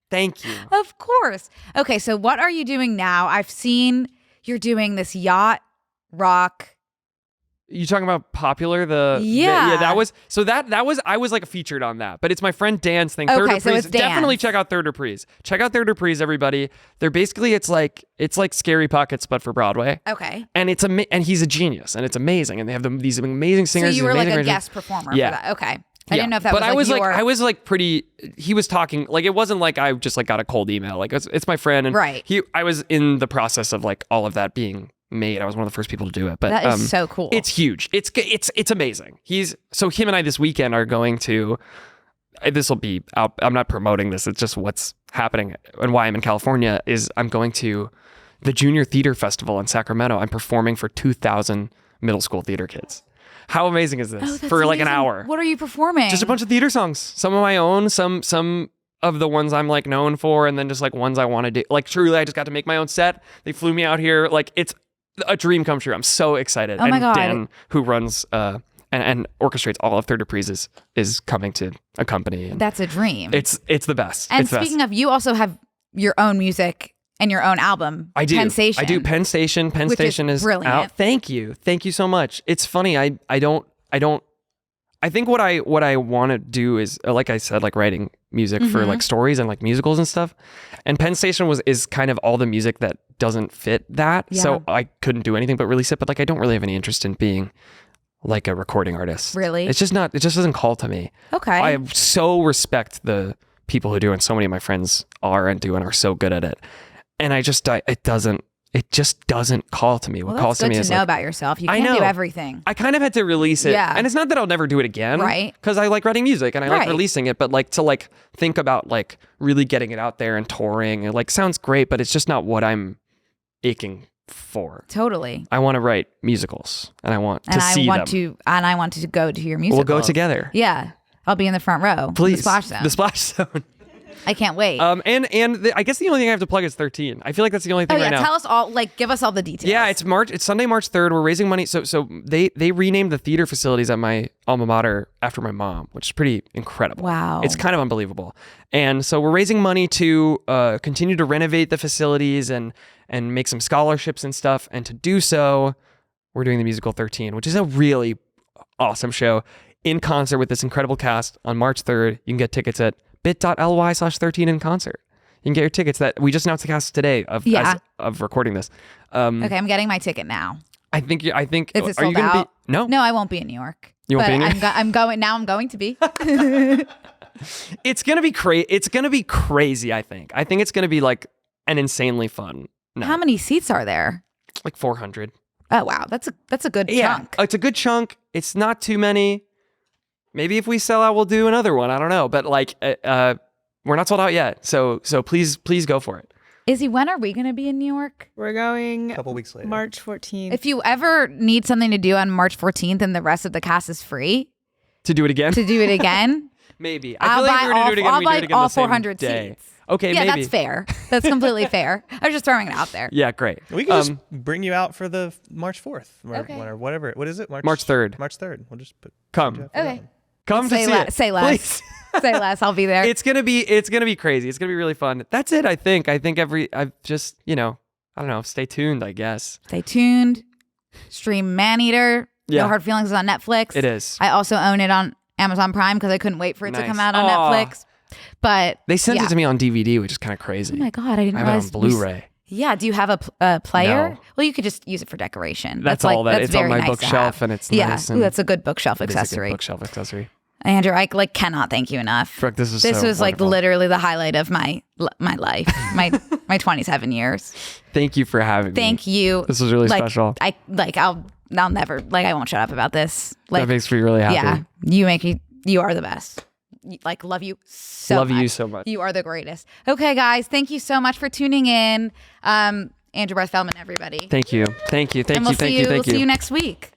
Thank you. Of course. Okay, so what are you doing now? I've seen you're doing this yacht rock. You talking about Popular? That was I was like featured on that, but it's my friend Dan's thing. Third Okay, so Reprise. it's Dan's. Definitely check out Third Reprise. Check out Third Reprise, everybody. They're basically it's like Scary Pockets but for Broadway. Okay. And and he's a genius, and it's amazing, and they have these amazing singers. So you were like a arrangers. guest performer for that. Okay. I didn't know if that but was I was like pretty. He was talking like it wasn't like I just like got a cold email. Like it's my friend, and right. I was in the process of like all of that being made. I was one of the first people to do it. But that is so cool. It's huge. It's amazing. Him and I this weekend are going to. This will be out. I'm not promoting this. It's just what's happening and why I'm in California is I'm going to the Junior Theater Festival in Sacramento. I'm performing for 2,000 middle school theater kids. How amazing is this? For like an hour. What are you performing? Just a bunch of theater songs. Some of my own, some of the ones I'm like known for, and then just like ones I want to do. Like truly, I just got to make my own set. They flew me out here. Like it's a dream come true. I'm so excited. Oh my and God. Dan, who runs and orchestrates all of Third Reprises, is coming to accompany. And That's a dream. it's the best. And it's the speaking best. of, you also have your own music and your own album. I do. Penn Station. I do. Penn Station. Penn Which Station is is brilliant. out. Thank you so much. It's funny. I think what I want to do is, like I said, like writing music for like stories and like musicals and stuff. And Penn Station is kind of all the music that doesn't fit that. Yeah. So I couldn't do anything but release it. But like I don't really have any interest in being like a recording artist. Really? It just doesn't call to me. Okay. I so respect the people who do, and so many of my friends are and do and are so good at it. And it just doesn't call to me. What Well, calls that's to me good is to know like, about yourself. You I can't do know. everything. I kind of had to release it. Yeah. And it's not that I'll never do it again. Right. Because I like writing music and I like Right. releasing it. But like to like think about like really getting it out there and touring, it like sounds great, but it's just not what I'm aching for. Totally. I want to write musicals and I want to see them. I want to go to your musical. We'll go together. Yeah. I'll be in the front row. Please. The Splash Zone. The Splash Zone. I can't wait. I guess the only thing I have to plug is 13. I feel like that's the only thing right now. Tell us all, like, give us all the details. Yeah, it's Sunday, March 3rd. We're raising money. So they renamed the theater facilities at my alma mater after my mom, which is pretty incredible. Wow. It's kind of unbelievable. And so we're raising money to continue to renovate the facilities and make some scholarships and stuff. And to do so, we're doing the musical 13, which is a really awesome show in concert with this incredible cast on March 3rd. You can get tickets at bit.ly/13 in concert. You can get your tickets. That we just announced the cast today of recording this. Okay, I'm getting my ticket now. I think. Is it Are you sold gonna out? be? No. No, I won't be in New York. You won't but be in New York? I'm going now. I'm going to be. It's gonna be crazy. It's gonna be crazy. I think it's gonna be like an insanely fun night. How many seats are there? Like 400. Oh wow, that's a good chunk. It's a good chunk. It's not too many. Maybe if we sell out, we'll do another one. I don't know, but like, we're not sold out yet. So please go for it. Izzy, when are we going to be in New York? We're going A couple weeks later. March 14th. If you ever need something to do on March 14th and the rest of the cast is free To do it again? to do it again, Maybe. I feel like if we were to do it again, I'll we'd do buy it again all the same 400 day. seats. Okay, Yeah, maybe. that's fair. That's completely fair. I was just throwing it out there. Yeah, great. We can just bring you out for the March 4th or Okay. whatever. What is it? March 3rd. March 3rd. We'll just Come. put you out for that Okay. one. Come to see it. Say less. Please. Say less. I'll be there. It's gonna be crazy. It's gonna be really fun. That's it. I think I've just, I don't know. Stay tuned, I guess. Stay tuned. Stream Maneater. Yeah. No Hard Feelings is on Netflix. It is. I also own it on Amazon Prime because I couldn't wait for it to Nice. come out on Aw. Netflix. But They sent yeah. it to me on DVD, which is kind of crazy. Oh my God, I didn't I have it realize. on Blu-ray. Yeah. Do you have a player? No. Well, you could just use it for decoration. That's all that. That's It's on very my nice to bookshelf have. and it's yeah. nice. Ooh, And that's a good bookshelf it is a good accessory. bookshelf accessory. Andrew, I cannot thank you enough. Brooke, this was like wonderful. literally the highlight of my life, my 27 years. Thank you for having me. Thank you. This was really like, special. I'll never I won't shut up about this. Like That makes me really happy. yeah, you are the best. Love you so Love much. you so much. You are the greatest. Okay, guys, thank you so much for tuning in. Andrew Barth Feldman, everybody. Thank you. Thank you. Thank and you. we'll Thank see you. We'll Thank see you you. next week.